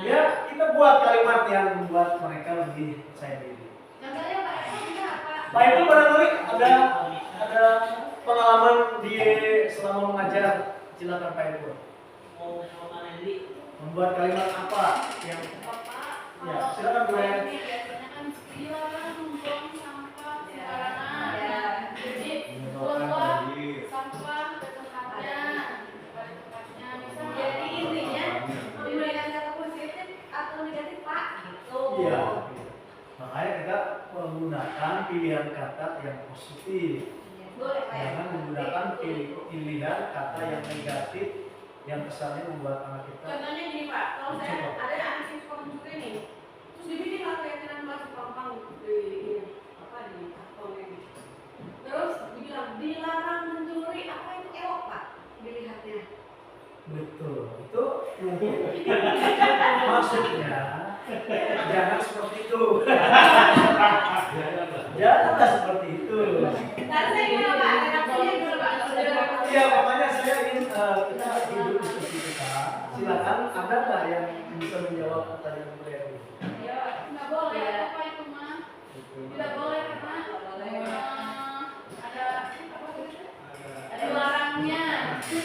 Ya, kita buat kalimat yang membuat mereka lebih percaya diri. Contohnya Pak, bisa apa? Pak itu barangkali ada pengalaman di selama mengajar, silakan Pak Ibu. Membuat kalimat apa yang ya silakan Bu. Biasanya kan dilarang membuang sampah sembarangan. Iya. Makanya kita menggunakan pilihan kata yang positif. Boleh Pak ya? Jangan menggunakan pilihan kata yang negatif yang kesannya membuat anak kita. Contohnya gini Pak, kalau saya ada anak siswa mencuri nih, terus dibikin lah keyakinan masih gampang di akun ini. Terus dibilang dilarang mencuri, apa itu elok Pak? Dilihatnya. Betul. Itu mungkin maksudnya jangan seperti itu. Jangan seperti itu. Nah, saya gimana Pak? Redaksinya gimana Pak? Iya, makanya saya ingin kita hidup diskusi kita. Silakan, ada nggak yang bisa menjawab pertanyaan beliau? Ya, nggak boleh. Apa itu mah? Tidak boleh karena ada apa gitu? Ada larangnya. Si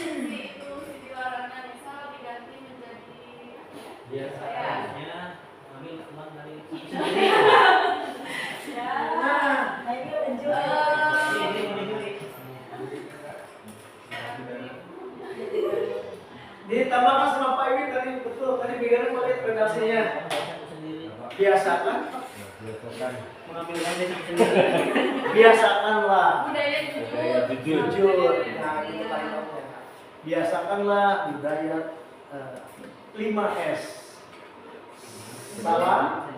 dilarangnya misal diganti menjadi Biasanya ambil uang dari ya. Ditambahkan sama Pak Iwi tadi, betul, tadi bagaimana melihat redaksinya. Biasakan mengambil uang dari sendiri. biasakanlah Budaya jujur. jujur. Nah, itu kalimatnya. Biasakanlah budaya 5S. Salam,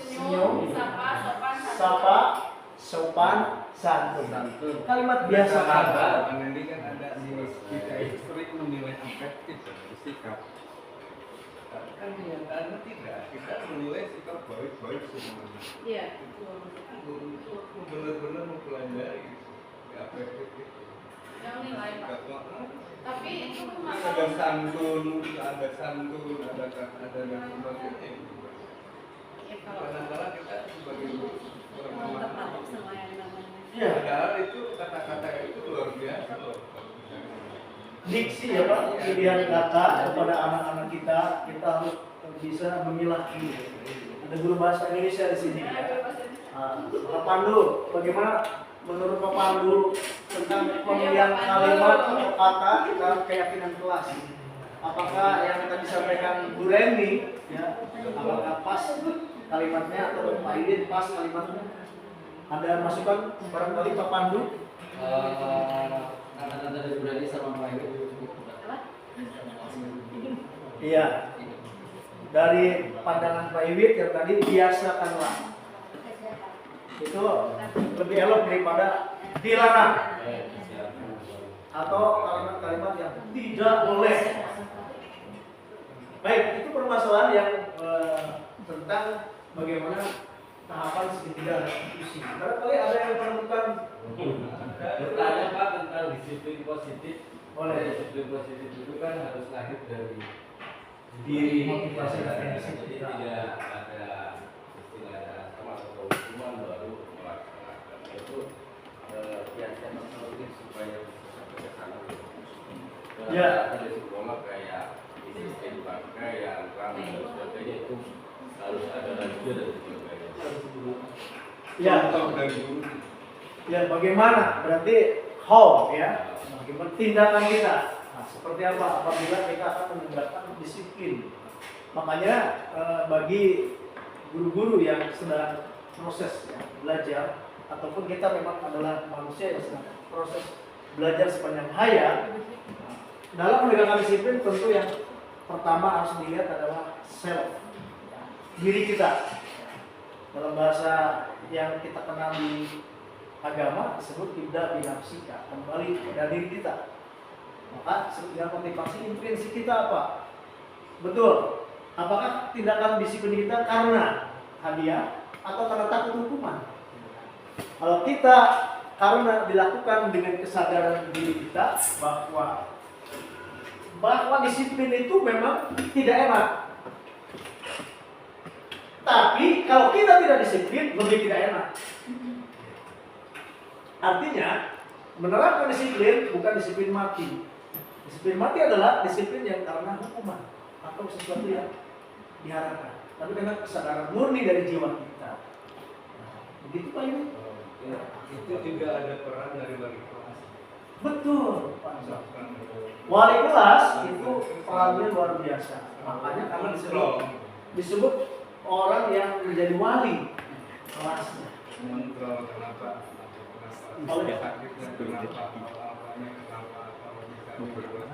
Senyum, sapa, sopan, sapa, sopan, santun. Kalimat biasakan. Ini kan ada kita itu sering menilai afektif dari sikap. Tapi kan kenyataannya tidak. Kita menilai sikap baik-baik semuanya. Iya. Itu benar-benar mempelajari afektif itu. Yang nilai Pak. Tapi itu Ada masalah. santun, ada dan sebagainya. Ya, kalau Kadang-kadang kita sebagai orang awam, terpatok sama yang namanya. Iya, padahal itu kata-kata itu luar biasa loh. diksi ya Pak, pilihan kata kepada anak-anak kita harus bisa memilah ini. Ada guru bahasa Indonesia di sini ya. Pak Pandu, bagaimana menurut Pak Pandu tentang pemilihan kalimat atau kata dalam keyakinan kelas? Apakah yang tadi disampaikan Bu Reni, ya, apakah pas kalimatnya atau Pak Idin pas kalimatnya? Ada masukan barangkali Pak Pandu? Kata-kata dari berani sama Pak Ibu cukup. Iya. Dari pandangan Pak Iwit yang tadi biasakanlah. Itu lebih elok daripada dilarang atau kalimat-kalimat yang tidak boleh. Baik, itu permasalahan yang tentang bagaimana tahapan segitiga diskusi. Barangkali ada yang menemukan Bertanya Pak tentang disiplin positif. oleh Disiplin positif itu kan harus lahir dari diri motivasi dan Jadi prinsip kita. tidak ada istilah sama atau hukuman baru melaksanakan itu biasa teknologi supaya bisa sampai ke sana. Ya. Di sekolah kayak disiplin pakaian, rambut dan sebagainya itu harus ada radio dan sebagainya. Ya, Contoh dari guru. ya bagaimana? Berarti how ya? Bagaimana tindakan kita? Nah, seperti apa apabila kita akan menegakkan disiplin? Makanya bagi guru-guru yang sedang proses ya, belajar ataupun kita memang adalah manusia yang sedang proses belajar sepanjang hayat, dalam menegakkan disiplin tentu yang pertama harus dilihat adalah self, diri kita. Dalam bahasa yang kita kenal di agama disebut ibda binafsika, kembali pada diri kita. Maka dengan motivasi intrinsik kita apa? Betul. Apakah tindakan disiplin kita karena hadiah atau karena takut hukuman? Kalau kita karena dilakukan dengan kesadaran diri kita bahwa disiplin itu memang tidak enak. Tapi kalau kita tidak disiplin lebih tidak enak. Artinya menerapkan disiplin bukan disiplin mati. Disiplin mati adalah disiplin yang karena hukuman atau sesuatu yang diharapkan. Tapi karena kesadaran murni dari jiwa kita. Nah, begitu Pak Ibu? Itu juga ada peran dari wali kelas. Betul, Pak. Wali kelas itu perannya luar biasa. Makanya karena disebut orang yang menjadi wali kelasnya. Mengontrol kenapa Oleh sakitnya, kenapa apa-apanya, kenapa kalau bisa berbuat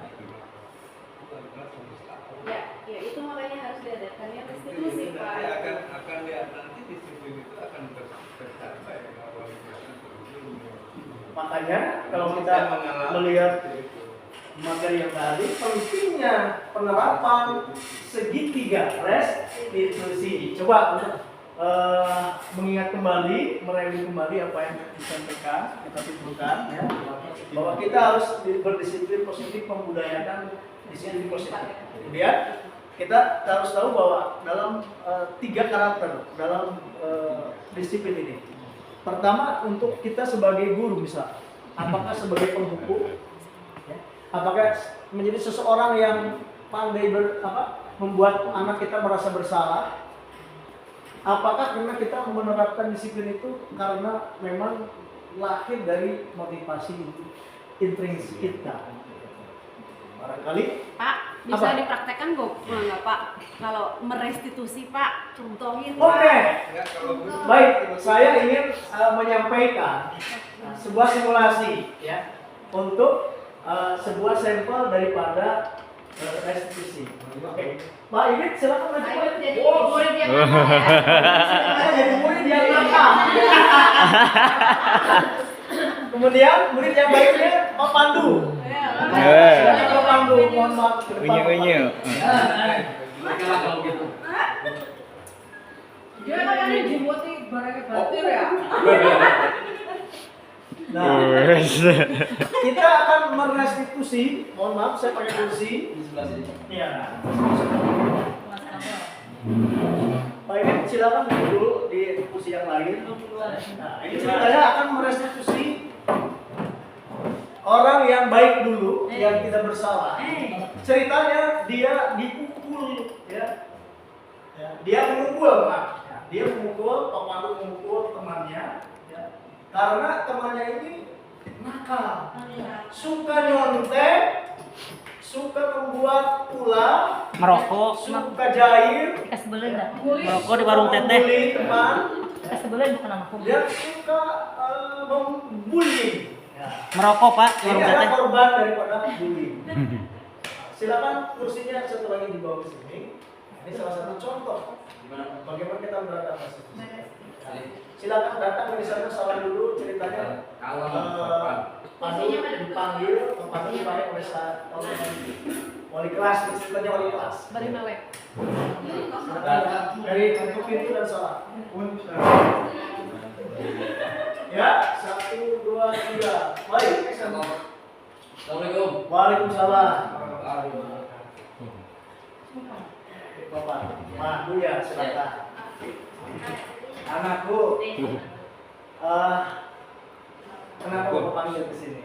Ya, itu makanya harus diadakannya restitusi, nanti Pak. akan lihat nanti disiplin itu akan tercapai kalau misalkan sebelumnya. Makanya kalau kita melihat materi yang tadi, pentingnya penerapan segitiga restitusi. Coba untuk mengingat kembali, mereview kembali apa yang disampaikan, kita simpulkan ya, bahwa kita harus berdisiplin positif, membudayakan disiplin positif. Kemudian kita harus tahu bahwa dalam 3 karakter dalam disiplin ini. Pertama, untuk kita sebagai guru misal, apakah sebagai penghukum, ya, apakah menjadi seseorang yang pandai membuat anak kita merasa bersalah, apakah karena kita menerapkan disiplin itu karena memang lahir dari motivasi intrinsik kita. Barangkali Pak, bisa Apa? dipraktekkan nggak Pak? Kalau merestitusi Pak, contohin Pak. Oke. Ya, kalau gitu, Baik, saya ingin menyampaikan sebuah simulasi ya untuk sebuah sampel daripada restitusi. Oke, Pak Ibit silakan maju. Ayo jadi Oh, murid yang nakal ya. saya jadi murid yang nakal. Kemudian murid yang baiknya Pak Pandu. Silakan Pak Pandu, mohon maaf. ke depan, Pak Pandu. Kalau gitu. Dia kan ada jemoti barangnya batir ya. Nah, kita akan merestitusi. Mohon maaf, saya pakai kursi. Di sebelah sini. Iya. Pak ini silakan dulu di kursi yang lain. Nah, ini ceritanya akan merestitusi orang yang baik dulu, yang tidak bersalah. Ceritanya dia dipukul, ya. Dia memukul, Pak. Dia memukul, Pak Pandu memukul temannya, ya. Karena temannya ini nakal, suka nyontek, suka membuat ulah, Merokok, suka jahil, sebelen dah. Bully. Merokok di warung teteh. membuli teman, Sebelen bukan nama aku. dia suka membuli. Ya. Merokok Pak, di Ini warung adalah teteh. korban daripada bullying. Silakan kursinya satu lagi dibawa ke sini. Ini salah satu contoh bagaimana kita beradaptasi. Silakan datang di sana, salam dulu ceritanya. Kalau Pandu dipanggil, Pandu dipanggil oleh wali kelas, ceritanya wali kelas. Bari mawe. Silakan dari tutup pintu dan salam. Ya, 1, 2, 3. Baik. Assalamualaikum. Waalaikumsalam. Bapak, Pak Bu ya, silakan. Anakku, kenapa Bapak panggil ke sini?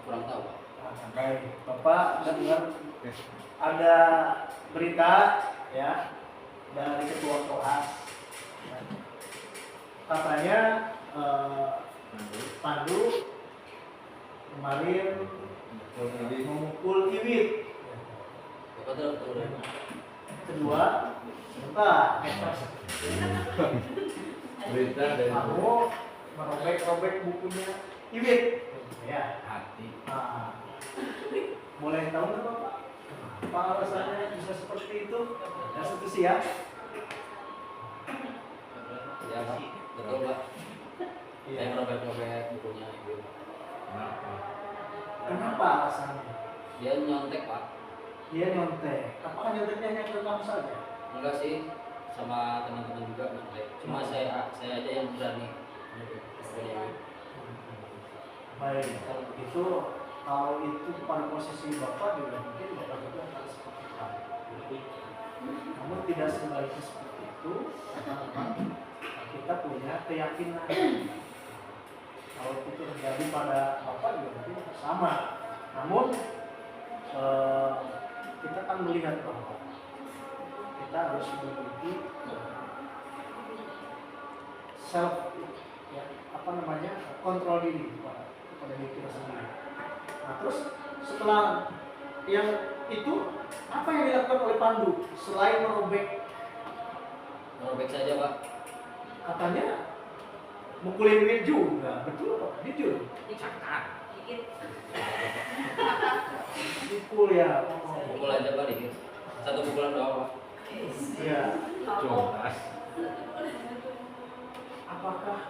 Kurang tahu, Pak. Baik, Bapak dengar ada berita ya dari ketua Koas. Katanya Pandu kemarin memukul Iwit. Betul, betul. Kedua, sebentar. berita dari Kamu merobek-robek bukunya Iwit. Ya. hati. Nah, boleh tahu nggak Bapak? Apa alasannya bisa seperti itu? Restitusi ya? Ya, Pak. Betul, Pak. Saya merobek-robek bukunya Ibu. Kenapa alasannya? Dia nyontek, Pak. Dia nyontek. Apakah nyonteknya hanya ke kamu saja? Enggak sih, sama teman-teman juga nyontek. Cuma saya aja yang berani nyontek bukunya Ibu. Baik, kalau begitu, kalau itu pada posisi Bapak juga mungkin Bapak juga akan seperti kamu. Namun tidak sebaliknya seperti itu, karena memang kita punya keyakinan. Kalau itu terjadi pada Bapak juga mungkin sama. Namun kita kan melihat bahwa kita harus memiliki self, ya, kontrol diri pada diri kita sendiri. Nah, terus setelah yang itu, apa yang dilakukan oleh Pandu selain merobek Merobek saja Pak. Katanya mukulin Wiwit juga, betul Pak? Jujur. Pukul ya. Oh. Pukul aja Pak dikit. Satu pukulan doang Pak. Iya. Jonas. Apakah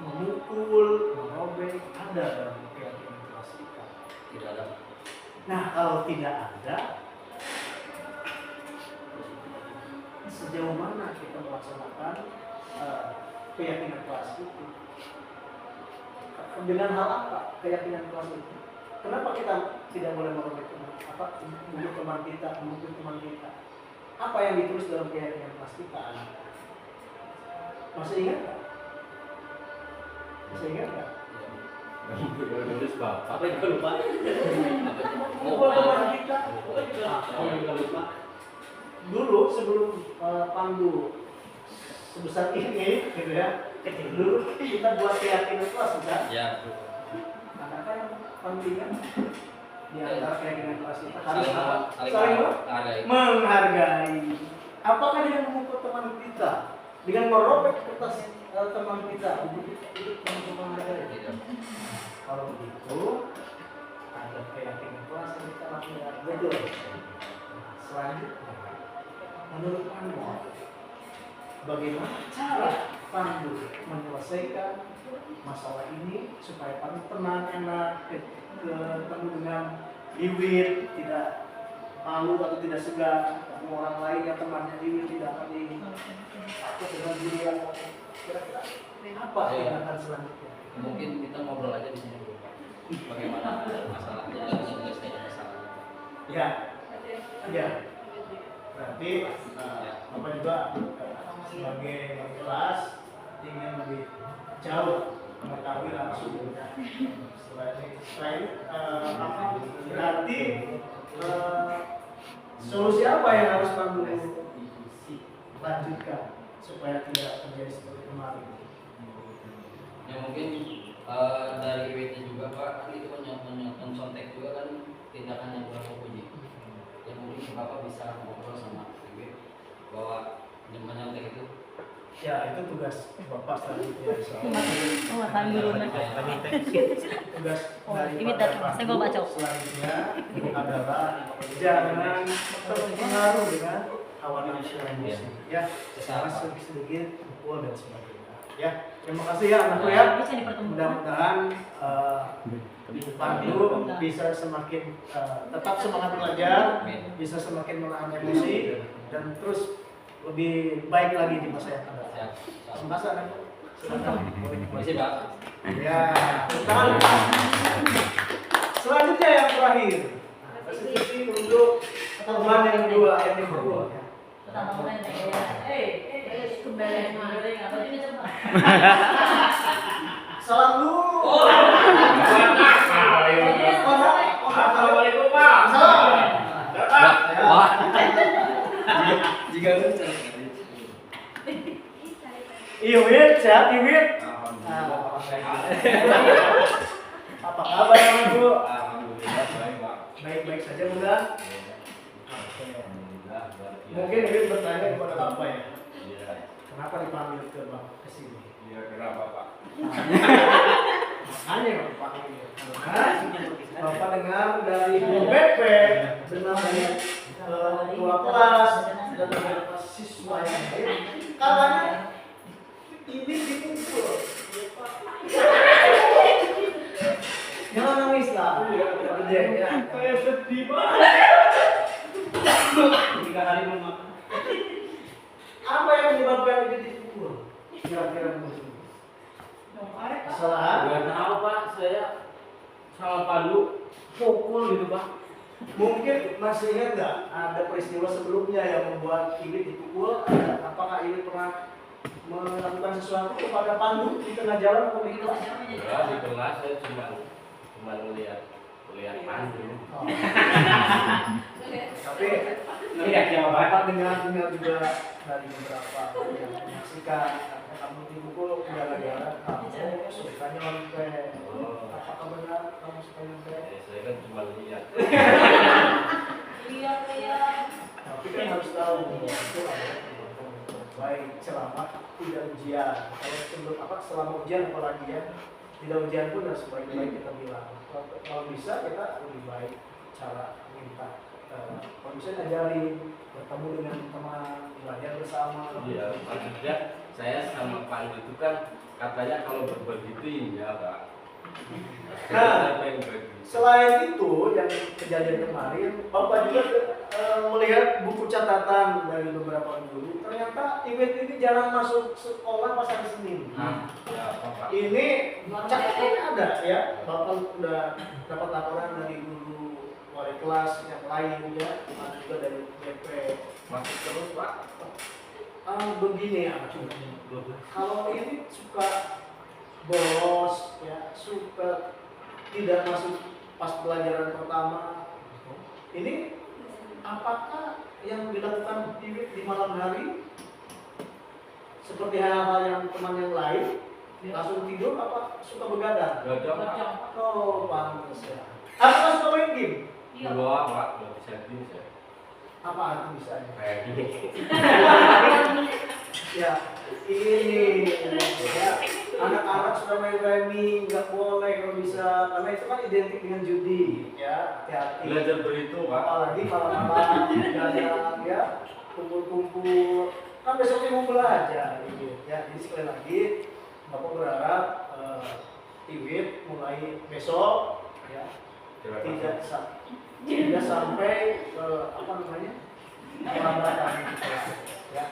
memukul, merobek ada dalam keyakinan kelas kita? Tidak ada. Nah, kalau tidak ada, sejauh mana kita melaksanakan keyakinan kelas itu? Dengan hal apa keyakinan kelas itu? Kenapa kita tidak boleh merobek memukul teman kita, memukul teman kita? Apa yang ditulis dalam keyakinan kelas kita? Masih ingat nggak? Masih ingat nggak? Nulis bapak. Apa juga lupa? Memukul teman kita. Oh, juga lupa. Dulu sebelum pandu sebesar ini, gitu ya, dulu kita buat keyakinan kelas, bukan? Ya. Adakah yang pentingnya di antara keyakinan kelas kita harus Saling apa? saling Saling menghargai. menghargai. Apakah dengan memukul teman kita, dengan merobek kertas teman kita, itu menghargai? Tidak. Kalau begitu, ada keyakinan kelas yang kita lakukan. Betul. Selanjutnya, menurut Anda, bagaimana cara Pandu menyelesaikan masalah ini supaya Pandu tenang, enak, ketemu dengan Wiwit, tidak malu atau tidak segan, ketemu orang lain yang temannya Wiwit tidak akan takut dengan diri yang kira-kira apa tindakan selanjutnya? Mungkin kita ngobrol aja di sini dulu Pak. Bagaimana masalahnya, menyelesaikan masalahnya. Ya, ya. Berarti Bapak juga sebagai kelas ingin lebih jauh mengetahui langsung. Selain berarti solusi apa yang harus Pandu lanjutkan supaya tidak terjadi seperti kemarin? Ya mungkin dari IWT juga Pak, kan itu mencontek juga kan tindakan yang kurang terpuji. Ya mungkin Bapak bisa ngobrol sama IWT bahwa menyontek itu Ya, itu tugas Bapak selanjutnya. Oh, makan dulu nih. Tugas dari Ini datang, saya gua baca. selanjutnya adalah jangan terpengaruh dengan hawa nafsu emosi. Ya, secara sedikit pukul dan sebagainya. Ya, terima kasih ya anakku ya. Bisa dipertemukan. Mudah-mudahan Pandu bisa semakin tetap semangat belajar, bisa semakin menahan emosi dan terus lebih baik lagi di masa yang akan datang. ya. Terima kasih anakku. Silakan. Bisa Pak. Ya, sekarang selanjutnya yang terakhir. Restitusi untuk teman yang kedua, yang kedua. Salam dulu. Assalamualaikum Pak. Salam. Wah. Jika Iwit, sehat Iwit. Apa kabar Bu? Alhamdulillah baik Pak. Baik-baik saja Bunda. Mungkin Iwit bertanya kepada Bapak ya. Iya. Kenapa dipanggil ke Bapak ke sini? Iya kenapa Pak? Makanya Bapak ini. Bapak dengar dari BP namanya ketua kelas dan beberapa siswa yang lain katanya ini dipukul. Jangan nangis lah. Saya sedih banget. 3 hari mama. Apa yang menyebabkan itu dipukul? Kira-kira begitu. Kesalahan? Gak tahu Pak, saya sama Pandu pukul gitu Pak. Mungkin masih ingat nggak ada peristiwa sebelumnya yang membuat Iwit dipukul? Apakah Iwit pernah melakukan sesuatu kepada Pandu di tengah jalan atau di kelas? Ya di kelas saya cuma melihat Pandu. Oh. Tapi Bapak dengar juga dari beberapa yang menyaksikan kamu dipukul gara-gara kamu sukanya nyontek. Apakah benar kamu suka nyontek? Saya kan cuma lihat. Lihat. Tapi kan harus tahu bahwa itu ada baik selama tidak ujian. Kalau sebelum selama ujian apalagi ya, tidak ujian pun harus baik-baik kita bilang. Kalau bisa kita lebih baik cara minta. Kalau bisa ngajarin, bertemu dengan teman, belajar bersama. Iya, maksudnya saya sama Pak itu kan katanya kalau berbagi itu indah Pak. Nah, selain itu yang kejadian kemarin, Bapak juga melihat buku catatan dari beberapa guru. Ternyata event ini jarang masuk sekolah pas hari Senin. Ya, Pak. Ini catatannya ada ya. Bapak udah dapat laporan dari guru wali kelas yang lain ya, ada juga dari BP. Masih terus Pak. Begini ya, kalau ini suka bolos ya, suka tidak masuk pas pelajaran pertama, ini apakah yang dilakukan di malam hari seperti hal-hal yang teman yang lain langsung tidur apa suka begadang? Begadang. Oh, pantas ya. Apa suka main game? Dua Pak, nggak bisa gini saya. Apa arti misalnya? Kayak gini. Ya, ini ya, anak-anak sudah main remi nggak boleh kalau bisa, karena itu kan identik dengan judi ya, hati-hati. Belajar berhitung Pak. Apalagi malam-malam jalan ya, kumpul-kumpul, kan besoknya mau belajar gitu ya. Jadi sekali lagi Bapak berharap Iwit mulai besok ya tidak sampai perlambatan ya.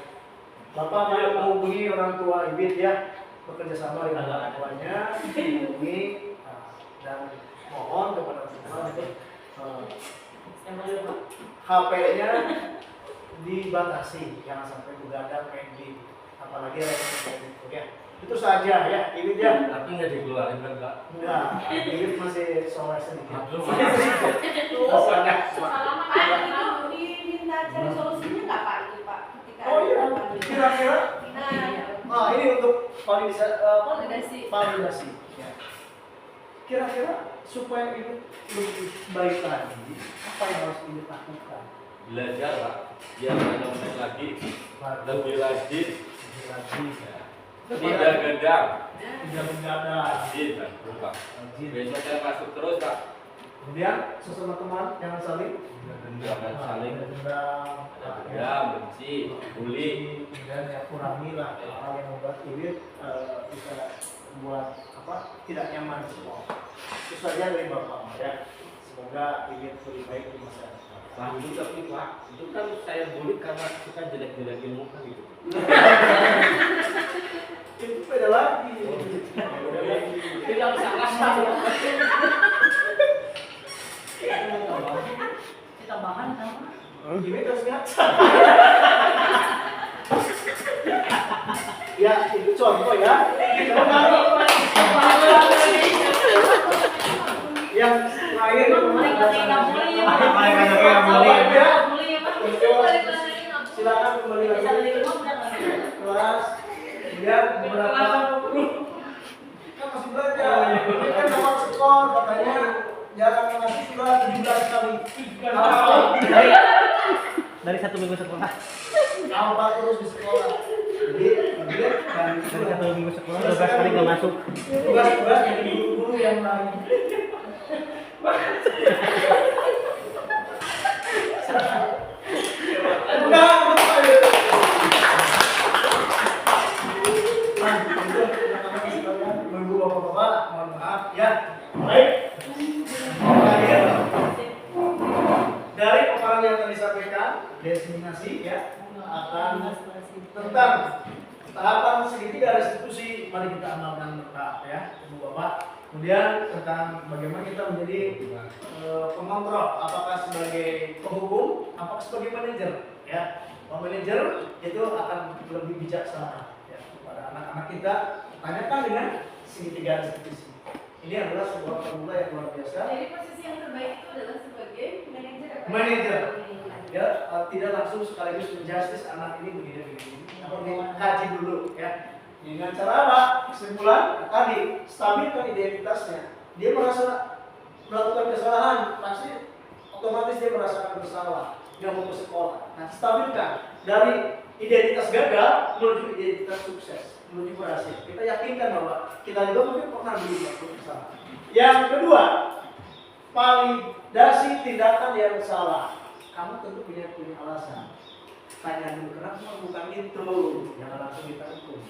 Bapak mau menghubungi orang tua Iwit ya, bekerja sama dengan orang tuanya, menghubungi dan mohon kepada semua untuk HP-nya dibatasi, jangan sampai begadang main game, apalagi itu ya. Itu saja ya, Iwit ya. Tapi nggak dikeluarin kan Pak? Enggak, Iwit masih sore sedikit. Pak, itu diminta cari solusinya nggak Pak itu Pak? Ketika Oh iya, kira-kira. Nah, Ini untuk validasi. validasi. Ya. Kira-kira supaya ini lebih baik lagi, apa yang harus ini lakukan? Belajar Pak. Biar nyontek lagi. Lebih rajin. Ya. Tidak gedang. Tidak begadang. Rajin dan berubah. Besok saya masuk terus Pak. Kemudian sesama teman jangan saling Jangan saling dendam, dendam, benci, bully. dan ya kurangi lah hal yang membuat Iwit bisa buat tidak nyaman di sekolah. Itu saja dari Bapak ya. Semoga Iwit lebih baik di masa depan. Pak itu tapi Pak, itu kan saya bully karena suka jelek-jelekin muka gitu. Itu beda lagi. Tidak salah saya. Kita bahan sama. Iwit harus ngaca. Ya, itu contoh ya. Yang terakhir silakan kembali lagi kelas. Kemudian beberapa kan masih belajar. Ini kan dapat skor katanya jarang ngasih sudah 17 kali. Dari 1 minggu sekolah. Apa terus di sekolah. Jadi Dari 1 minggu sekolah 12 kali nggak masuk. tugas-tugas dari guru-guru yang lain. Menunggu bapak-bapak, mohon maaf ya. Baik. Terakhir, dari paparan yang tadi disampaikan, destinasi ya akan tentang tahapan segitiga restitusi, mari kita amalkan bertahap ya, Ibu Bapak. Kemudian tentang bagaimana kita menjadi pengontrol, apakah sebagai penghubung, apakah sebagai manajer ya. Manajer itu akan lebih bijaksana ya kepada anak-anak kita. Tanyakan dengan segitiga restitusi. Ini adalah sebuah formula yang luar biasa. Jadi posisi yang terbaik itu adalah sebagai manajer. Manajer. Ya, tidak langsung sekaligus menjustis anak ini begini-begini. Tapi kaji dulu ya. Dengan cara apa? Kesimpulan tadi, stabilkan identitasnya. Dia merasa melakukan kesalahan, pasti otomatis dia merasakan bersalah. Dia mau ke sekolah. Nah, stabilkan dari identitas gagal menuju identitas sukses, menuju berhasil. Kita yakinkan bahwa kita juga mungkin pernah dulu melakukan kesalahan. Yang kedua, validasi tindakan yang salah. Kamu tentu punya alasan. Tanya dulu, kenapa melakukan itu? Jangan langsung ditanggung.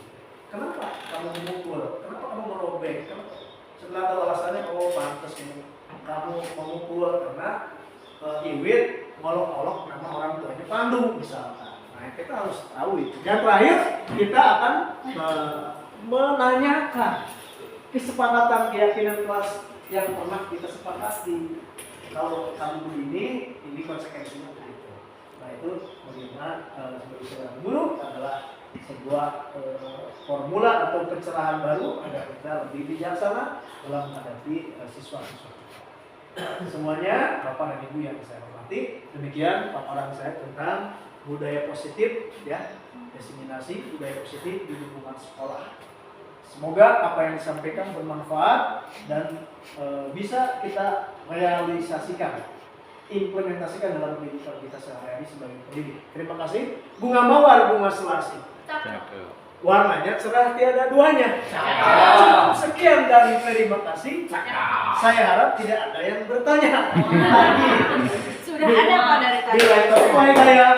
Kenapa kamu memukul? Kenapa kamu merobek? Kenapa? Setelah tahu alasannya, oh pantas kamu memukul karena Iwit ngolok-olok nama orang tuanya Pandu misalkan. Nah kita harus tahu itu. Yang terakhir kita akan menanyakan kesepakatan keyakinan kelas yang pernah kita sepakati. Kalau kamu begini, ini konsekuensinya begitu. Nah itu bagaimana sebagai seorang guru adalah sebuah formula atau pencerahan baru agar kita lebih bijaksana dalam menghadapi siswa-siswa. Semuanya Bapak dan Ibu yang saya hormati, demikian paparan saya tentang budaya positif, ya, diseminasi budaya positif di lingkungan sekolah. Semoga apa yang disampaikan bermanfaat dan bisa kita realisasikan, implementasikan dalam kehidupan kita sehari-hari sebagai pendidik. Terima kasih. Bunga mawar, bunga selasih. Warnanya cerah tiada duanya. Cukup sekian dan terima kasih. Saya harap tidak ada yang bertanya lagi. Sudah ada Pak dari tadi. Bila itu saya.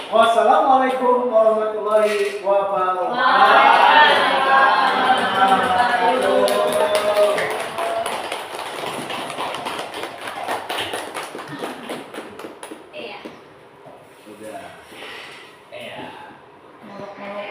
Wassalamualaikum warahmatullahi wabarakatuh.